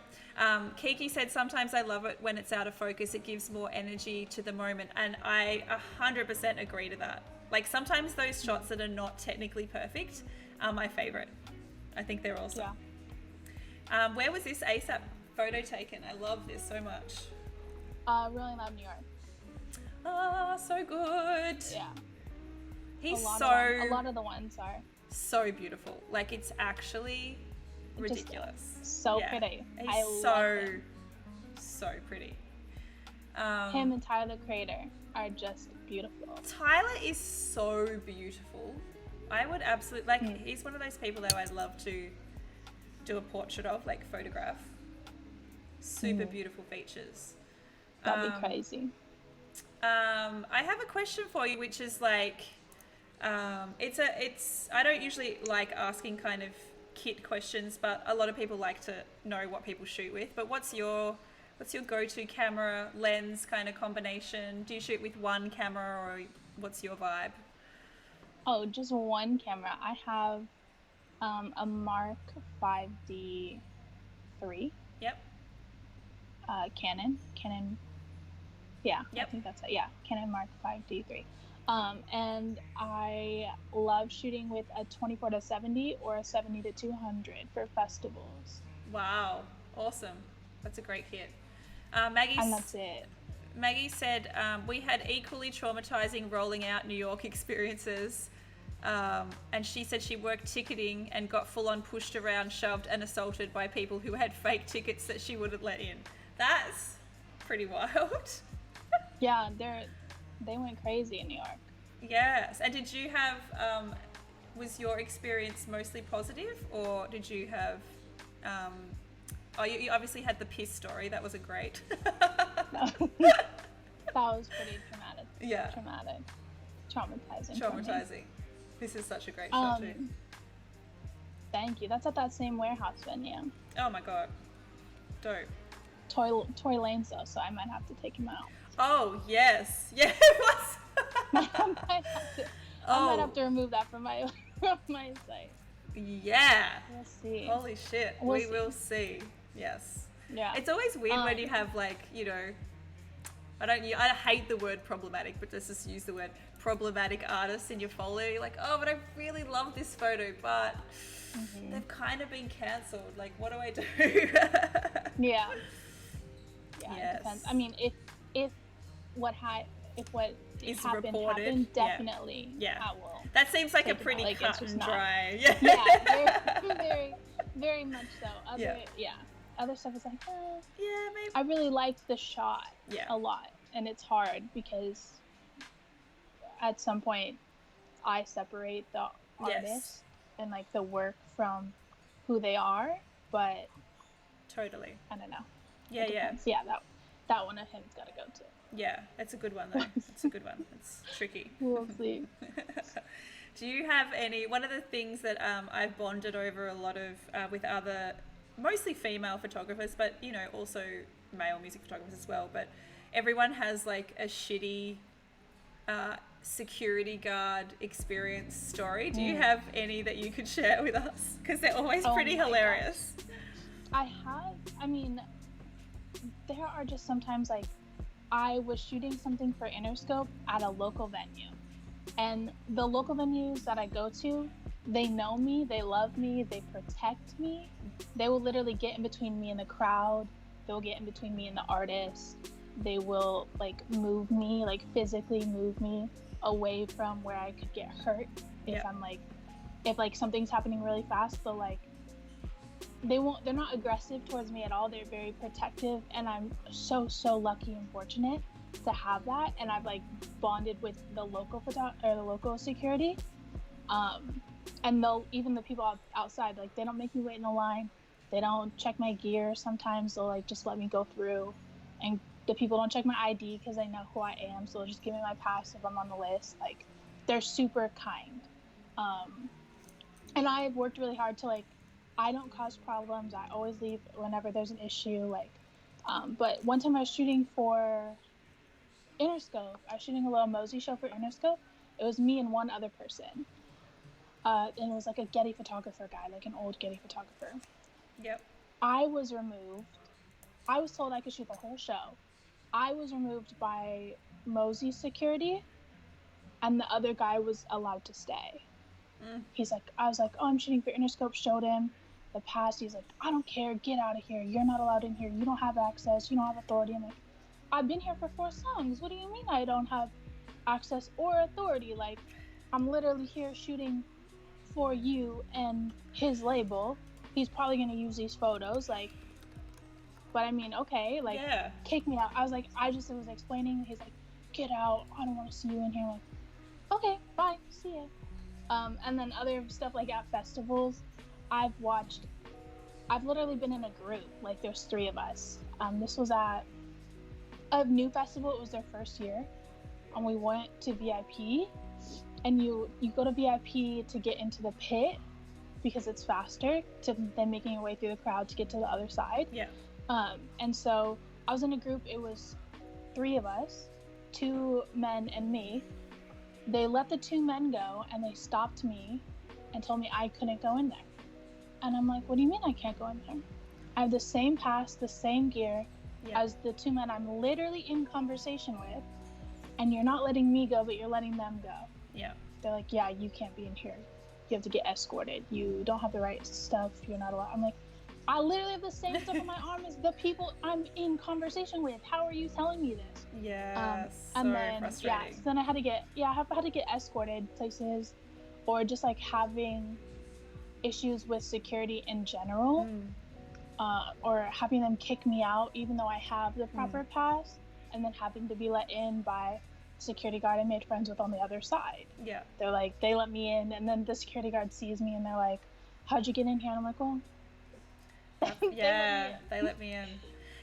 Kiki said, sometimes I love it when it's out of focus. It gives more energy to the moment. And I 100% agree to that. Like sometimes those shots that are not technically perfect are my favorite. I think they're awesome. Yeah. Where was this ASAP photo taken? I love this so much. Rolling Loud, New York. Oh, so good. Yeah. A lot of the ones are so beautiful. Like it's actually ridiculous. So pretty. He's so pretty. Him and Tyler, the creator, are just beautiful. Tyler is so beautiful. I would absolutely he's one of those people that I'd love to do a portrait of, like photograph. Super beautiful features. That'd be crazy. I have a question for you, which is like, I don't usually like asking kind of kit questions, but a lot of people like to know what people shoot with. But what's your go-to camera lens kind of combination? Do you shoot with one camera, or what's your vibe? Oh, just one camera. I have a Mark 5D 3. Yep. Canon. Yeah, yep. I think that's it. Yeah, Canon Mark 5D 3. And I love shooting with a 24-70 or a 70-200 for festivals. Wow, awesome. That's a great kit. Maggie. And that's it. Maggie said, we had equally traumatizing rolling out New York experiences. And she said she worked ticketing and got full on pushed around, shoved and assaulted by people who had fake tickets that she wouldn't let in. That's pretty wild. Yeah, they went crazy in New York. Yes. And did you have, was your experience mostly positive, or did you have, oh, you obviously had the piss story. That was a great. That was pretty traumatic. Yeah. Traumatizing. Traumatizing. This is such a great shot too. Thank you. That's at that same warehouse venue. Oh my God. Dope. Tory Lane's though, so I might have to take him out. Oh, yes. Yeah, it was. I might have to remove that from my site. Yeah. We'll see. Holy shit. We will see. Yes. Yeah. It's always weird when you have, like, you know, I hate the word problematic, but let's just use the word problematic artists in your folio. You're like, oh, but I really love this photo, but they've kind of been cancelled. Like, what do I do? Yeah. Yes. It depends. I mean, if what is happened, definitely. Yeah. I will. That seems like a pretty cut and dry. Yeah. Very, very, very much so. Other stuff is like, yeah, maybe. I really liked the shot a lot, and it's hard because at some point I separate the artist and like the work from who they are, but totally. I don't know. Yeah. That one of him's got to go too. Yeah, it's a good one though. It's a good one. It's tricky. We'll see. Do you have one of the things that I've bonded over a lot of with other, mostly female photographers, but you know, also male music photographers as well, but everyone has like a shitty security guard experience story. Do you have any that you could share with us? Because they're always pretty hilarious. Gosh. I mean, there are just sometimes like, I was shooting something for Interscope at a local venue, and the local venues that I go to, they know me, they love me, they protect me. They will literally get in between me and the crowd. They'll get in between me and the artist. They will like move me, like physically move me away from where I could get hurt if like something's happening really fast. So like they're not aggressive towards me at all. They're very protective, and I'm so lucky and fortunate to have that. And I've like bonded with the local the local security, and even the people outside, like they don't make me wait in a line. They don't check my gear. Sometimes they'll like just let me go through, and the people don't check my ID because they know who I am, so they'll just give me my pass if I'm on the list. Like, they're super kind, and I've worked really hard to like, I don't cause problems. I always leave whenever there's an issue. Like, but one time I was shooting for Interscope. I was shooting a little Mosey show for Interscope. It was me and one other person, and it was like a Getty photographer guy, like an old Getty photographer. Yep. I was removed. I was told I could shoot the whole show. I was removed by Mosey security, and the other guy was allowed to stay. He's like, I was like, oh, I'm shooting for Interscope. Showed him the pass. He's like, I don't care. Get out of here. You're not allowed in here. You don't have access. You don't have authority. I'm like, I've been here for 4 songs. What do you mean I don't have access or authority? Like, I'm literally here shooting for you and his label. He's probably going to use these photos. Like, but I mean, okay, like, kick me out. I was like, I was explaining. He's like, get out. I don't want to see you in here. I'm like, okay, bye. See ya. And then other stuff like at festivals, I've literally been in a group. Like, there's 3 of us. This was at a new festival. It was their first year. And we went to VIP. And you go to VIP to get into the pit because it's faster than making your way through the crowd to get to the other side. Yeah. And so I was in a group. It was 3 of us, 2 men and me. They let the 2 men go, and they stopped me and told me I couldn't go in there. And I'm like, what do you mean I can't go in there? I have the same pass, the same gear as the 2 men I'm literally in conversation with, and you're not letting me go, but you're letting them go. Yeah. They're like, yeah, you can't be in here. You have to get escorted. You don't have the right stuff. You're not allowed. I'm like, I literally have the same stuff on my arm as the people I'm in conversation with. How are you telling me this? Yeah, and so then frustrating. so then I had to get escorted places, or just like having issues with security in general. or having them kick me out even though I have the proper pass, and then having to be let in by security guard I made friends with on the other side. Yeah. They're like, they let me in, and then the security guard sees me and they're like, how'd you get in here? And I'm like, well, Yeah, they let me in.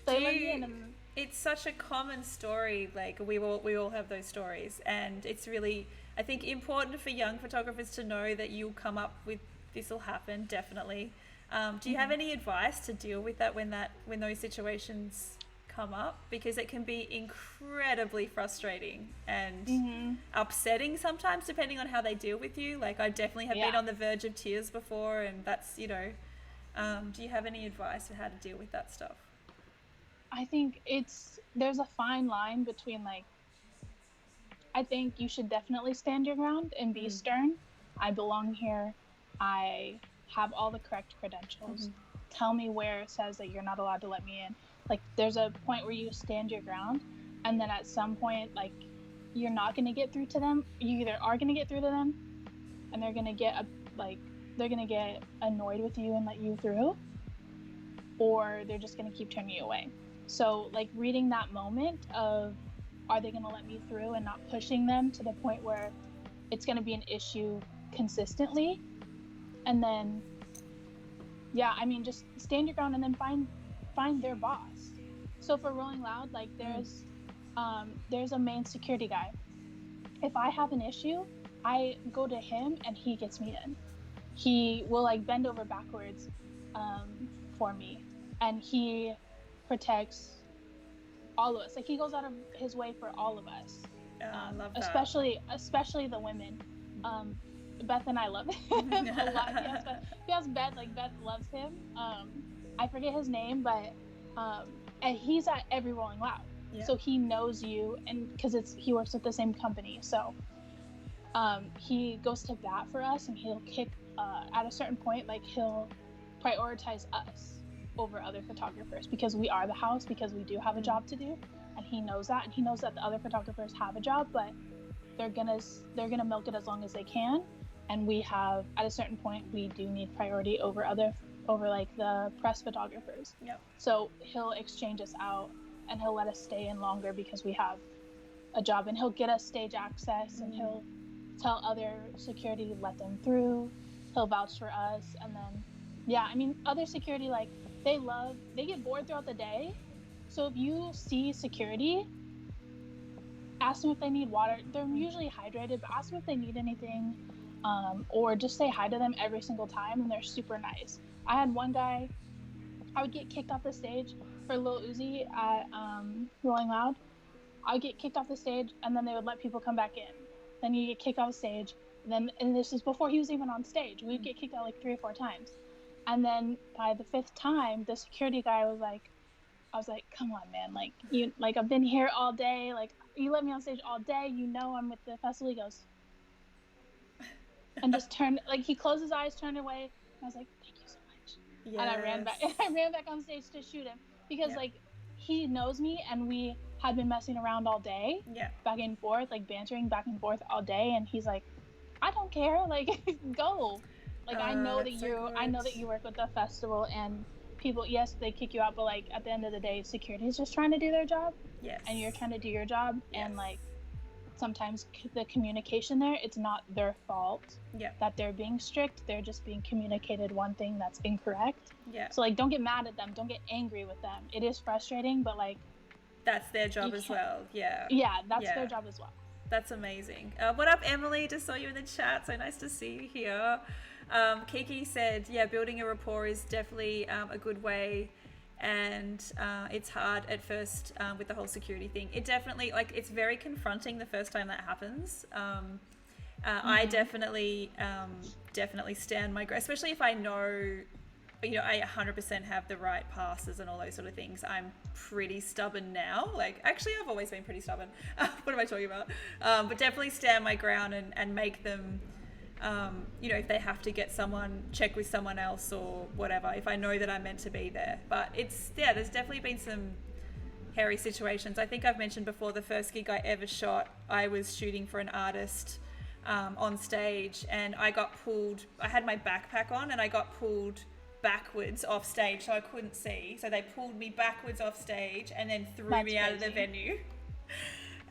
They let me in. And it's such a common story. Like we all have those stories, and it's really, I think, important for young photographers to know that you'll come up with, this will happen definitely. Do you have any advice to deal with that when those situations come up? Because it can be incredibly frustrating and upsetting sometimes, depending on how they deal with you. Like I definitely have been on the verge of tears before, and that's, you know. Do you have any advice for how to deal with that stuff? I think there's a fine line between, like, I think you should definitely stand your ground and be stern. I belong here. I have all the correct credentials. Tell me where it says that you're not allowed to let me in. Like, there's a point where you stand your ground, and then at some point, like, you're not going to get through to them. You either are going to get through to them, and they're going to get annoyed with you and let you through, or they're just going to keep turning you away. So, like, reading that moment of, are they going to let me through, and not pushing them to the point where it's going to be an issue consistently. And then, yeah, I mean, just stand your ground and then find their boss. So for Rolling Loud, like, there's a main security guy. If I have an issue, I go to him and he gets me in. He will, like, bend over backwards for me, and he protects all of us. Like, he goes out of his way for all of us. I love that. Especially the women. Beth and I love him a lot. He has Beth. Like, Beth loves him. I forget his name, but and he's at every Rolling Loud, so he knows you, and because he works with the same company, so he goes to bat for us, and he'll kick at a certain point, like, he'll prioritize us over other photographers because we are the house, because we do have a job to do, and he knows that, and he knows that the other photographers have a job, but they're gonna milk it as long as they can, and we have, at a certain point, we do need priority over like the press photographers. Yep. So he'll exchange us out, and he'll let us stay in longer because we have a job, and he'll get us stage access, and he'll tell other security to let them through. He'll vouch for us, and then, yeah, I mean, other security, like, they get bored throughout the day. So if you see security, ask them if they need water. They're usually hydrated, but ask them if they need anything, or just say hi to them every single time, and they're super nice. I had one guy, I would get kicked off the stage for Lil Uzi at Rolling Loud. I would get kicked off the stage, and then they would let people come back in. Then you get kicked off the stage, and this is before he was even on stage. We'd get kicked out like 3 or 4 times. And then by the 5th time, the security guy was like, I was like, come on, man. Like, I've been here all day. Like, you let me on stage all day. You know I'm with the festival. He goes, and just turned, like, he closed his eyes, turned away. And I was like, thank you so much. Yes. And I ran back on stage to shoot him because, like, he knows me, and we had been messing around all day, back and forth, like, bantering back and forth all day. And he's like, I don't care. Like, go. Like, I know that you work with the festival, and people, yes, they kick you out, but, like, at the end of the day, security is just trying to do their job. Yes. And you're trying to do your job. Yes. And, like, sometimes the communication there, it's not their fault that they're being strict. They're just being communicated one thing that's incorrect. Yeah. So, like, don't get mad at them. Don't get angry with them. It is frustrating, but, like, that's their job as well. Yeah. Yeah, that's their job as well. That's amazing. What up, Emily? Just saw you in the chat. So nice to see you here. Kiki said, building a rapport is definitely a good way, and it's hard at first with the whole security thing. It definitely, like, it's very confronting the first time that happens. I definitely stand my ground, especially if I know, I 100% have the right passes and all those sort of things. I'm pretty stubborn now. Like, actually, I've always been pretty stubborn. What am I talking about? But definitely stand my ground and make them, if they have to check with someone else or whatever, if I know that I'm meant to be there. But there's definitely been some hairy situations. I think I've mentioned before, the first gig I ever shot, I was shooting for an artist on stage, and I got pulled. I had my backpack on, and I got pulled backwards off stage, so I couldn't see. So they pulled me backwards off stage and then threw That's me out of the crazy. venue.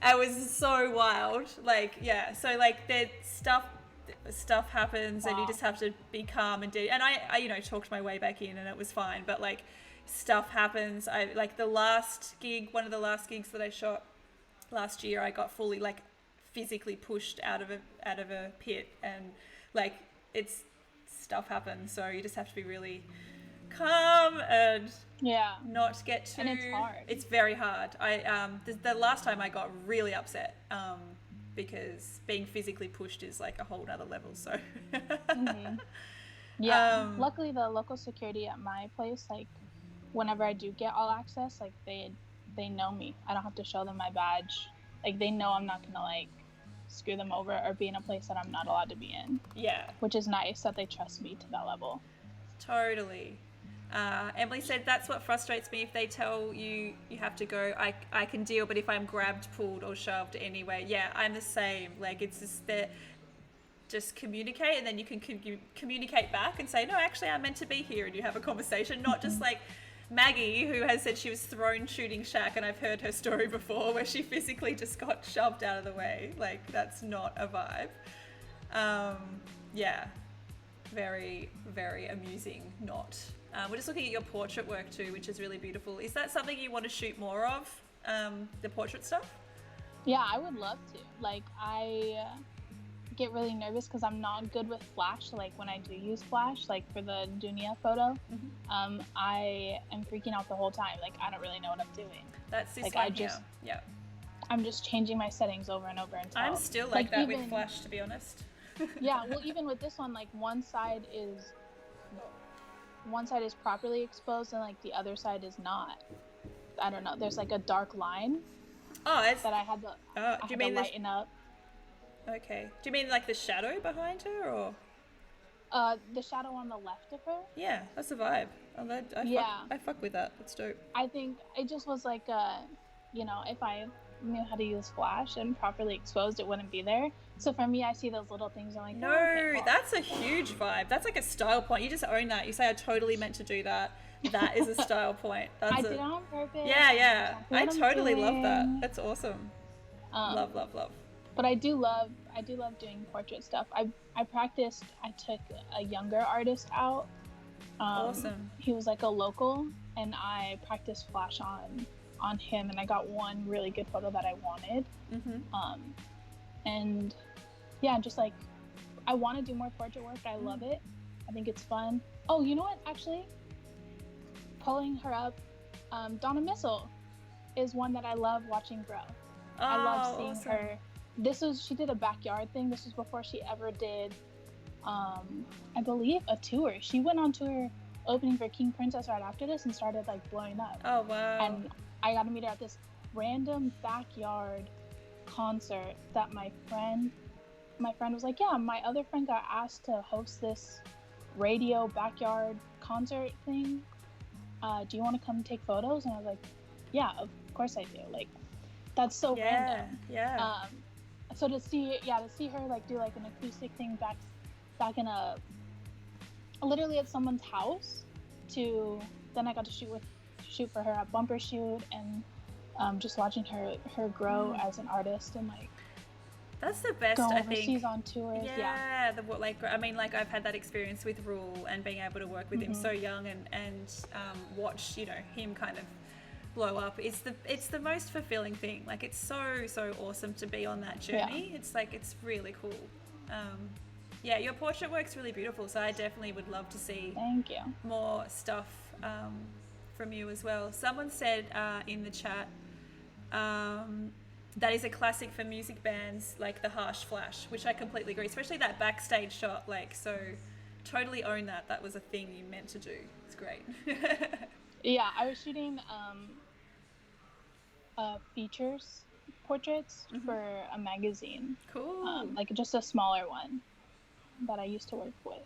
It was so wild. Like, yeah. So like the stuff happens and you Wow. just have to be calm and do. And I you know, talked my way back in and it was fine. But like, stuff happens. I like the last gig, one of the last gigs that I shot last year, I got fully like physically pushed out of a pit, and like it's stuff happens. So you just have to be really calm and Yeah. not get too. And it's hard. It's very hard. The last time I got really upset because being physically pushed is like a whole nother level. So Mm-hmm. Yeah. Luckily, the local security at my place, like, whenever I do get all access, like they know me. I don't have to show them my badge. Like, they know I'm not gonna like screw them over or be in a place that I'm not allowed to be in. Yeah, Which is nice that they trust me to that level. totally. Emily said that's what frustrates me. If they tell you you have to go, I can deal, but if I'm grabbed, pulled, or shoved anyway, yeah, I'm the same. Like, it's just that, just communicate, and then you can communicate back and say, no, actually I'm meant to be here, and you have a conversation, not just like Maggie, who has said she was thrown shooting Shaq, and I've heard her story before where she physically just got shoved out of the way. Like, that's not a vibe. Yeah, very, very amusing. Not. We're just looking at your portrait work too, which is really beautiful. Is that something you want to shoot more of, the portrait stuff? Yeah, I would love to. Like, I get really nervous because I'm not good with flash. So, like, when I do use flash, like for the Dunia photo, I am freaking out the whole time. Like, I don't really know what I'm doing. That's this Like, one I here. just- Yeah. I'm just changing my settings over and over until I'm still like that even, with flash, to be honest. Yeah, well, even with this one, like one side is properly exposed and like the other side is not. I don't know. There's like a dark line Oh, it's that I had to, I do you had mean to this? lighten up. Okay. Do you mean like the shadow behind her, or? The shadow on the left of her. Yeah, that's a vibe. I fuck with that. That's dope. I think it just was like, if I knew how to use flash and properly exposed, it wouldn't be there. So for me, I see those little things. I'm like, No, oh, okay, well. that's a huge vibe. That's like a style point. You just own that. You say, I totally meant to do that. That is a style point. I did it on purpose. Yeah. Exactly I what I'm totally love that. doing. That's awesome. Love. But I do love doing portrait stuff. I practiced. I took a younger artist out. Awesome. He was like a local, and I practiced flash on him, and I got one really good photo that I wanted. And yeah, just like, I want to do more portrait work. I love it. I think it's fun. Oh, you know what? Actually, pulling her up, Donna Missile is one that I love watching grow. I love seeing awesome. her. She did a backyard thing. This was before she ever did, I believe, a tour. She went on tour opening for King Princess right after this and started like blowing up. Oh, wow. And I got to meet her at this random backyard concert that my friend was like, yeah, my other friend got asked to host this radio backyard concert thing. Do you want to come take photos? And I was like, yeah, of course I do. Like, that's so random. Yeah. So to see her like do like an acoustic thing back in literally at someone's house, then I got to shoot for her at Bumper Shoot, and just watching her grow as an artist and like that's the best, go I overseas think. on tours. Yeah. I've had that experience with Rule and being able to work with him so young and watch, him kind of blow up. It's the most fulfilling thing. Like, it's so awesome to be on that journey. Yeah. It's like, it's really cool. Your portrait work's really beautiful, so I definitely would love to see Thank you. more stuff from you as well. Someone said in the chat that is a classic for music bands, like the harsh flash, which I completely agree, especially that backstage shot. Like, so totally own that. That was a thing you meant to do. It's great. Yeah, I was shooting features portraits for a magazine. Cool. Like just a smaller one that I used to work with.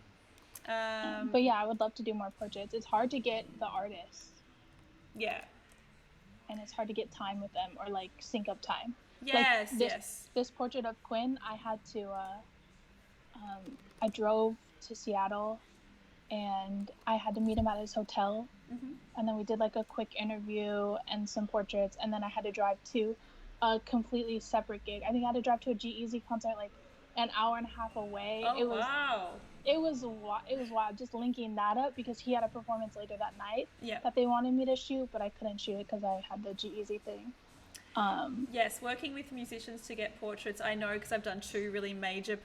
But yeah, I would love to do more portraits. It's hard to get the artists. Yeah. And it's hard to get time with them or like sync up time. Yes, like this portrait of Quinn, I had to I drove to Seattle and I had to meet him at his hotel. Mm-hmm. And then we did like a quick interview and some portraits, and then I had to drive to a completely separate gig. I think I had to drive to a G-Eazy concert like an hour and a half away. Oh, wow. It was wild just linking that up, because he had a performance later that night Yeah. that they wanted me to shoot, but I couldn't shoot it because I had the G-Eazy thing. Yes, working with musicians to get portraits, I know because I've done 2 really major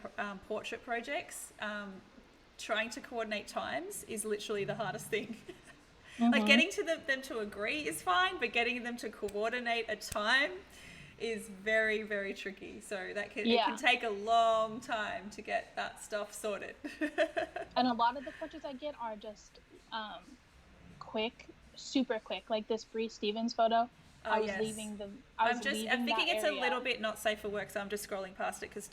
portrait projects. Trying to coordinate times is literally the hardest thing. Like getting to them to agree is fine, but getting them to coordinate a time is very, very tricky. So it can take a long time to get that stuff sorted. And a lot of the portraits I get are just quick, super quick. Like this Bree Stevens photo. I was leaving the. I'm thinking it's a little bit not safe for work, so I'm just scrolling past it because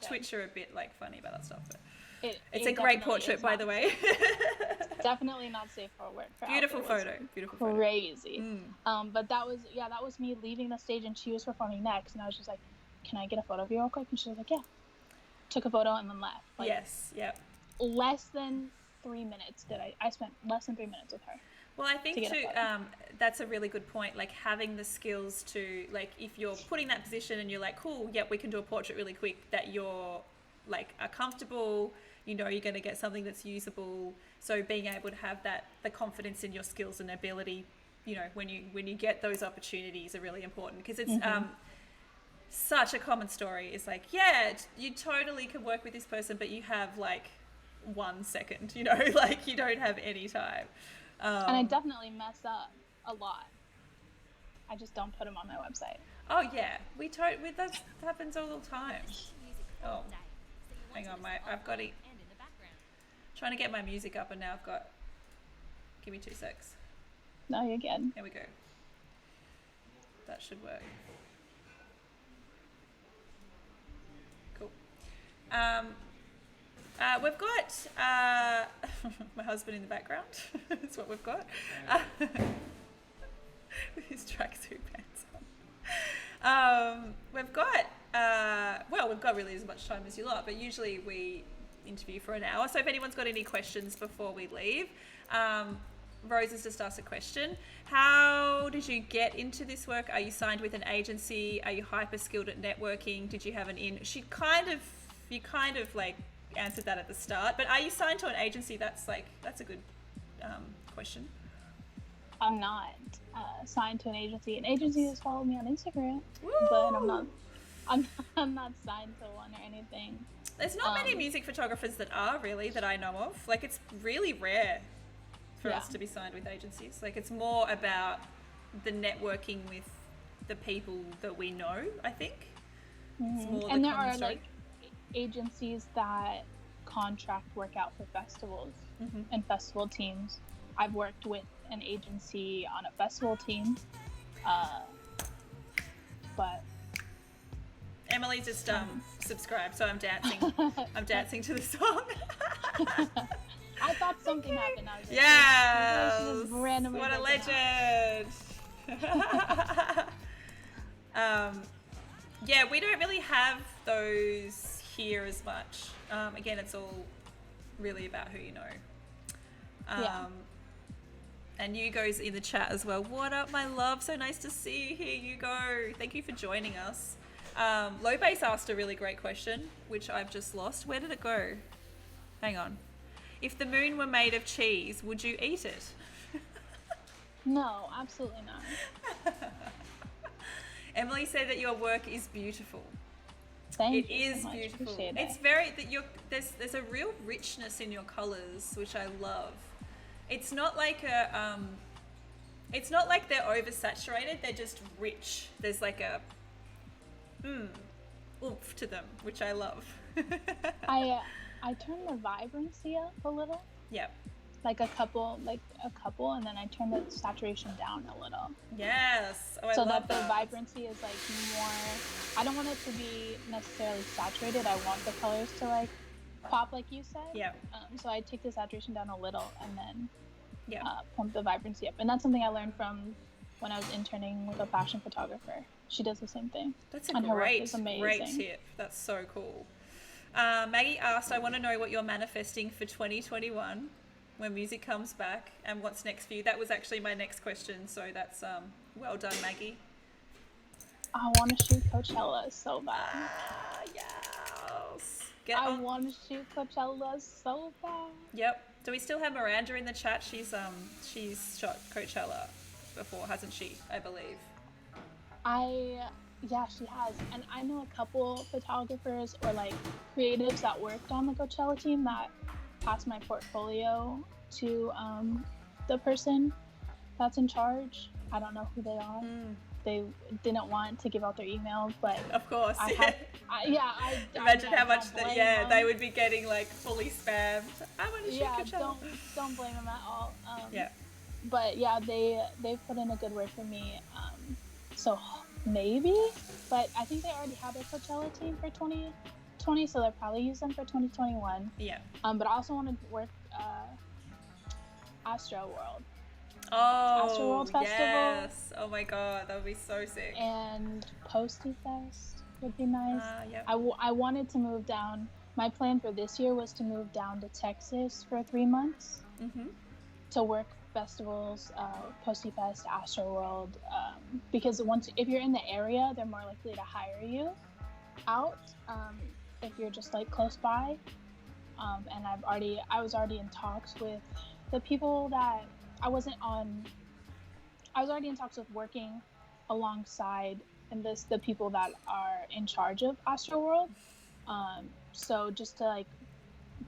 Twitch are a bit like funny about that stuff. But it's a great portrait, by the way. Definitely not safe for work. Beautiful photo. Crazy. But that was me leaving the stage, and she was performing next, and I was just like, "Can I get a photo of you real quick?" And she was like, "Yeah." Took a photo and then left. Like, yes. Yep. Less than 3 minutes did I spent less than 3 minutes with her. Well, I think too, that's a really good point. Like having the skills to, like, if you're putting that position and you're like, cool, yep, we can do a portrait really quick, that you're like are comfortable, you know, you're going to get something that's usable. So being able to have the confidence in your skills and ability, you know, when you get those opportunities are really important, because it's such a common story. It's like, yeah, you totally can work with this person, but you have like 1 second, you know, like you don't have any time. And I definitely mess up a lot. I just don't put them on my website. Oh yeah, that happens all the time. Oh, hang on, I've got it. Trying to get my music up, and now I've got. Give me 2 secs. No, you're good. There we go. That should work. Cool. We've got my husband in the background. That's what we've got. With his tracksuit pants on. We've got really as much time as you lot, but usually we interview for an hour. So if anyone's got any questions before we leave, Rose has just asked a question. How did you get into this work? Are you signed with an agency? Are you hyper skilled at networking? Did you have an in? You kind of like answered that at the start, but are you signed to an agency? That's a good question. I'm not signed to an agency. An agency has followed me on Instagram. Woo! But I'm not signed to one or anything. There's not many music photographers that I know of. Like, it's really rare for us to be signed with agencies. Like, it's more about the networking with the people that we know, I think. It's more and there are like agencies that contract work out for festivals and festival teams. I've worked with an agency on a festival team, but Emily just subscribed, so I'm dancing. I'm dancing to the song. I thought something happened. I was like, yes, randomly what a legend. Yeah, we don't really have those here as much. Again, it's all really about who you know. And Hugo's in the chat as well. What up, my love? So nice to see you here, Hugo. Thank you for joining us. Low Bass asked a really great question, which I've just lost. Where did it go? Hang on. If the moon were made of cheese, would you eat it? No, absolutely not. Emily said that your work is beautiful. Thank you. It is beautiful. It's very there's a real richness in your colors, which I love. It's not like they're oversaturated. They're just rich. There's like a oomph to them, which I love. I turned the vibrancy up a little. Yep. Like a couple, and then I turned the saturation down a little. Yes. Oh, I so love that the vibrancy is like more. I don't want it to be necessarily saturated. I want the colors to like pop, like you said. Yeah. So I take the saturation down a little and then pump the vibrancy up, and that's something I learned from when I was interning with a fashion photographer. She does the same thing. That's a great tip. That's so cool. Maggie asked, I want to know what you're manifesting for 2021 when music comes back and what's next for you. That was actually my next question, so that's well done, Maggie. I want to shoot Coachella so bad. Yes. I want to shoot Coachella so bad. Yep. Do we still have Miranda in the chat? She's shot Coachella before, hasn't she? I believe. Yeah, she has. And I know a couple photographers or like creatives that worked on the Coachella team that passed my portfolio to the person that's in charge. I don't know who they are. They didn't want to give out their emails, but of course, imagine how much they would be getting like fully spammed. I want to shoot Coachella. Don't blame them at all. Yeah, but yeah, they've put in a good word for me. So maybe, but I think they already have a Coachella team for 2020, so they'll probably use them for 2021. Yeah. But I also want to work Astro World. Oh, Astro World Festival. Yes. Oh my god, that would be so sick. And Posty Fest would be nice. Yep. I wanted to move down. My plan for this year was to move down to Texas for 3 months to work festivals, Posty Fest, Astro World, because if you're in the area, they're more likely to hire you out if you're just like close by. And I was already in talks with the people that I was already in talks with working alongside the people that are in charge of Astro World. So just to like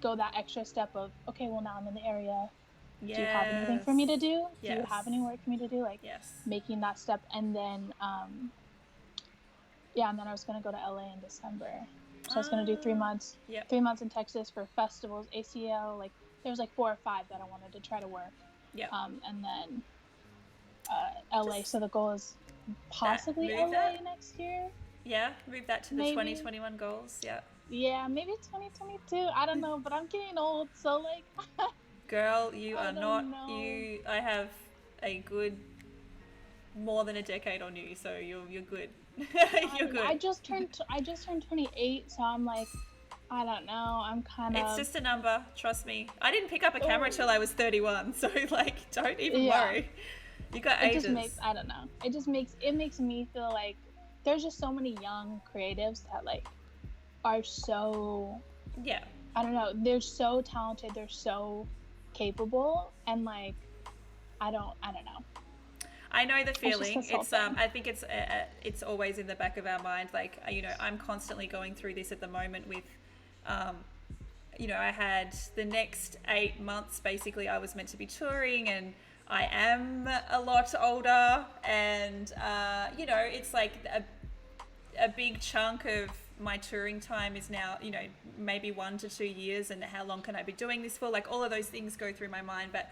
go that extra step of, okay, well now I'm in the area. Yes. Do you have anything for me to do? Yes. Do you have any work for me to do? Like making that step. And then, and then I was going to go to LA in December. So I was going to do 3 months, 3 months in Texas for festivals, ACL, like there's like 4 or 5 that I wanted to try to work. Yeah. And then LA. So the goal is possibly LA next year. Yeah, move that to the 2021 goals. Yeah. Yeah, maybe 2022. I don't know, but I'm getting old, so like. Girl, you are not. You. I have a good more than a decade on you, so you're good. You're good. I just turned 28, so I'm like, I don't know. I'm kind of. It's just a number. Trust me. I didn't pick up a camera till I was 31, so like, don't even worry. You got ages. It just makes. I don't know. It makes me feel like there's just so many young creatives that like are so. Yeah. I don't know. They're so talented. They're so capable, and like, I don't know. I know the feeling. It's I think it's always in the back of our mind. Like, I'm constantly going through this at the moment with, I had the next 8 months, basically I was meant to be touring, and I am a lot older, and, it's like a big chunk of my touring time is now, maybe 1 to 2 years, and how long can I be doing this for? Like, all of those things go through my mind, but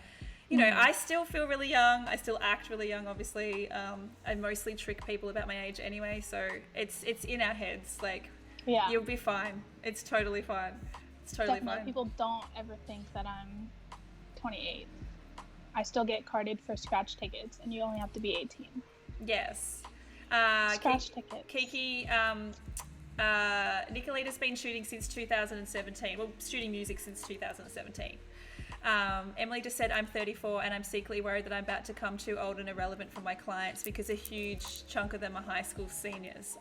I still feel really young. I still act really young, obviously. I mostly trick people about my age anyway, so it's in our heads. Like, you'll be fine. It's totally fine. It's totally fine. People don't ever think that I'm 28. I still get carded for scratch tickets, and you only have to be 18. Yes. Scratch tickets. Kiki, Nicolita's been shooting since 2017. Well, shooting music since 2017. Emily just said, I'm 34 and I'm secretly worried that I'm about to come too old and irrelevant for my clients because a huge chunk of them are high school seniors.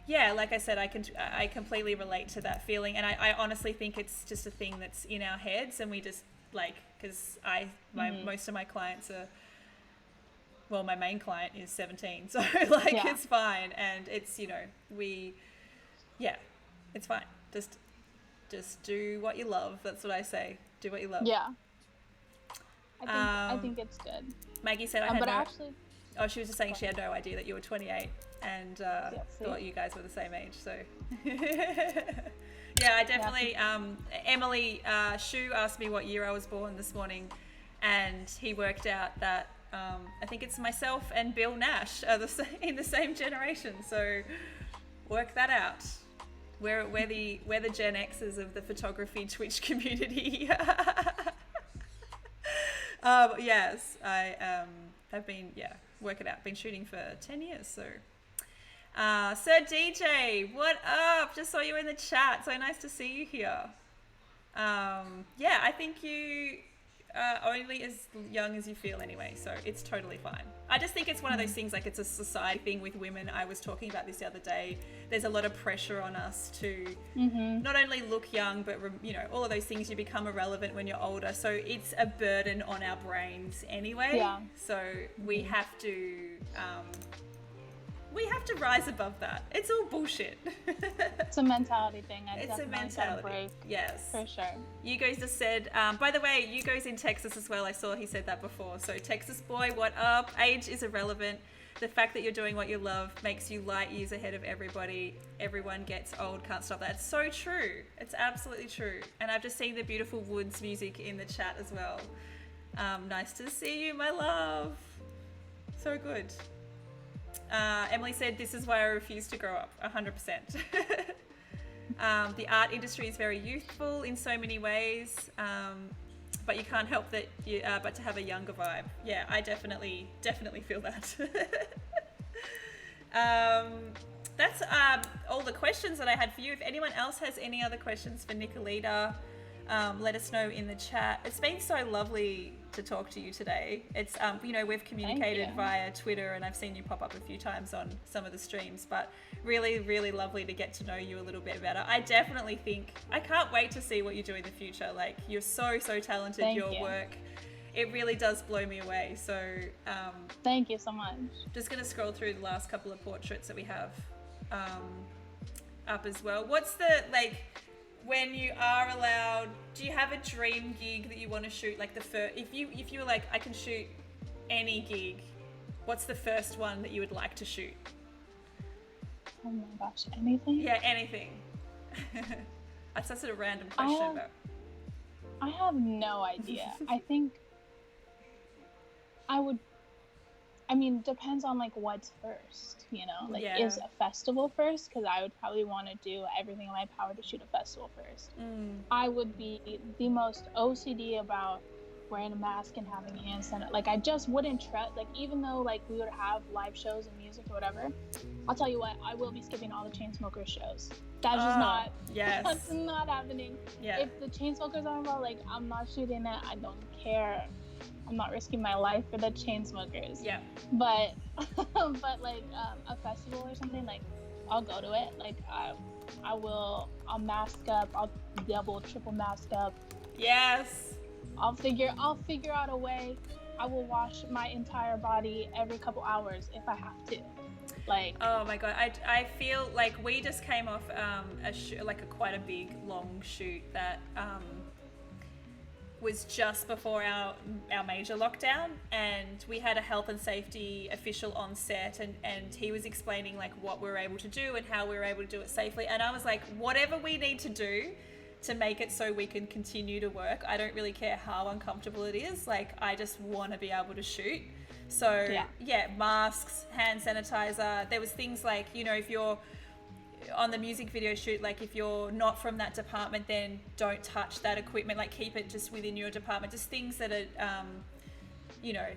Like I said, I completely relate to that feeling, and I honestly think it's just a thing that's in our heads, and we just like, because most of my clients are, well, my main client is 17, so like it's fine, and it's it's fine. Just do what you love. That's what I say. Do what you love. Yeah. I think it's good. Maggie said she was just saying she had no idea that you were 28 and thought you guys were the same age. So yeah, I definitely. Emily Shu asked me what year I was born this morning, and he worked out that I think it's myself and Bill Nash are in the same generation. So work that out. We're the Gen X's of the photography Twitch community. Yes, I have been work it out. Been shooting for 10 years, so Sir DJ, what up? Just saw you in the chat. So nice to see you here. Yeah, I think you are only as young as you feel anyway, so it's totally fine. I just think it's one of those things, like it's a society thing with women. I was talking about this the other day. There's a lot of pressure on us to not only look young, but all of those things. You become irrelevant when you're older, so it's a burden on our brains anyway. Yeah. So we have to rise above that. It's all bullshit. It's a mentality thing. It's a mentality. Break, yes. for sure. Hugo's just said, by the way, Hugo's in Texas as well. I saw he said that before. So Texas boy, what up? Age is irrelevant. The fact that you're doing what you love makes you light years ahead of everybody. Everyone gets old, can't stop that. It's so true. It's absolutely true. And I've just seen the beautiful Woods music in the chat as well. Nice to see you, my love. So good. Emily said, this is why I refuse to grow up, 100%. The art industry is very youthful in so many ways, but you can't help that, but to have a younger vibe. Yeah, I definitely feel that. That's all the questions that I had for you. If anyone else has any other questions for Nicolita, let us know in the chat. It's been so lovely to talk to you today. It's we've communicated via Twitter, and I've seen you pop up a few times on some of the streams, but really, really lovely to get to know you a little bit better. I definitely think I can't wait to see what you do in the future. Like, you're so talented. Thank your you. work, it really does blow me away. So thank you so much. just gonna scroll through the last couple of portraits that we have up as well. What's the, like, when you are allowed, do you have a dream gig that you want to shoot? Like the first, if you were like, I can shoot any gig, what's the first one that you would like to shoot? Oh my gosh, anything? Yeah, anything. That's such a random question, but I have no idea. I think depends on like what's first, like is a festival first, because I would probably want to do everything in my power to shoot a festival first. I would be the most OCD about wearing a mask and having hand sanitizer. Like, I just wouldn't trust, like, even though like we would have live shows and music or whatever, I'll tell you what, I will be skipping all the Chainsmokers shows. That's just not, that's not happening. Yeah. If the Chainsmokers are involved, like, I'm not shooting it. I don't care. I'm not risking my life for the Chainsmokers. Yeah. But like a festival or something, like, I'll go to it. Like, I'll mask up. I'll double, triple mask up. Yes. I'll figure out a way. I will wash my entire body every couple hours if I have to. Like, oh my god, I feel like we just came off quite a big long shoot that was just before our major lockdown, and we had a health and safety official on set, and he was explaining like what we were able to do and how we were able to do it safely, and I was like, whatever we need to do to make it so we can continue to work, I don't really care how uncomfortable it is, like, I just want to be able to shoot. So yeah, masks, hand sanitizer. There was things like, if you're on the music video shoot, like if you're not from that department, then don't touch that equipment, like keep it just within your department, just things that are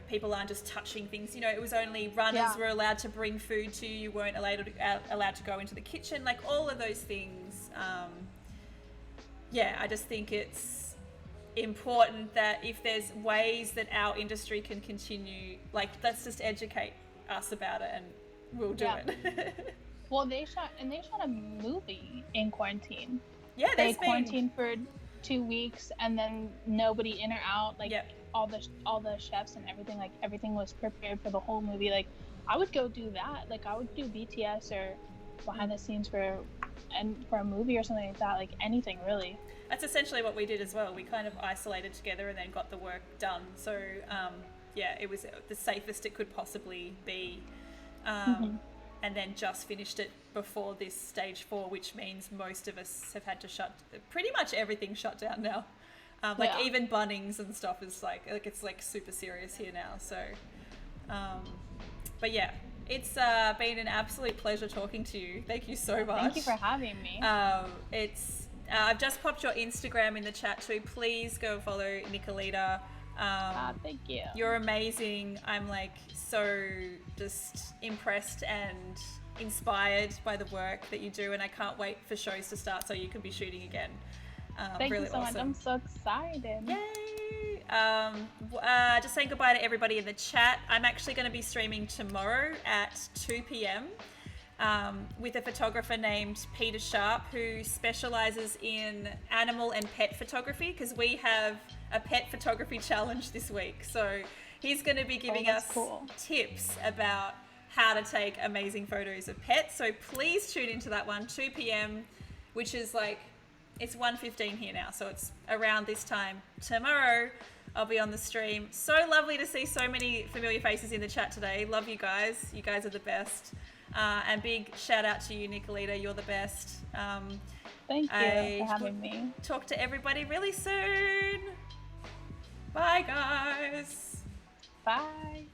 people aren't just touching things. It was only runners were allowed to bring food to you, you weren't allowed to go into the kitchen, like all of those things. I just think it's important that if there's ways that our industry can continue, like, let's just educate us about it and we'll do it. Well, they shot a movie in quarantine. Yeah, they quarantined for 2 weeks, and then nobody in or out. Like, all the chefs and everything. Like, everything was prepared for the whole movie. Like, I would go do that. Like, I would do BTS or behind the scenes for a movie or something like that. Like, anything really. That's essentially what we did as well. We kind of isolated together and then got the work done. So it was the safest it could possibly be. And then just finished it before this stage 4, which means most of us have had to pretty much everything shut down now. Even Bunnings and stuff is like it's like super serious here now. So, but yeah, it's been an absolute pleasure talking to you. Thank you so much. Thank you for having me. I've just popped your Instagram in the chat too. Please go follow Nicolita. Thank you. You're amazing. I'm like so just impressed and inspired by the work that you do, and I can't wait for shows to start so you can be shooting again. Thank really you so much. awesome. I'm so excited. Yay! Just saying goodbye to everybody in the chat. I'm actually going to be streaming tomorrow at 2 p.m. With a photographer named Peter Sharp, who specializes in animal and pet photography, because we have a pet photography challenge this week. So he's going to be giving us tips about how to take amazing photos of pets. So please tune into that one, 2 p.m., which is like, it's 1:15 here now, so it's around this time tomorrow. I'll be on the stream. So lovely to see so many familiar faces in the chat today. Love you guys. You guys are the best. And big shout out to you, Nicolita. You're the best. Thank you for having me. Talk to everybody really soon. Bye, guys. Bye.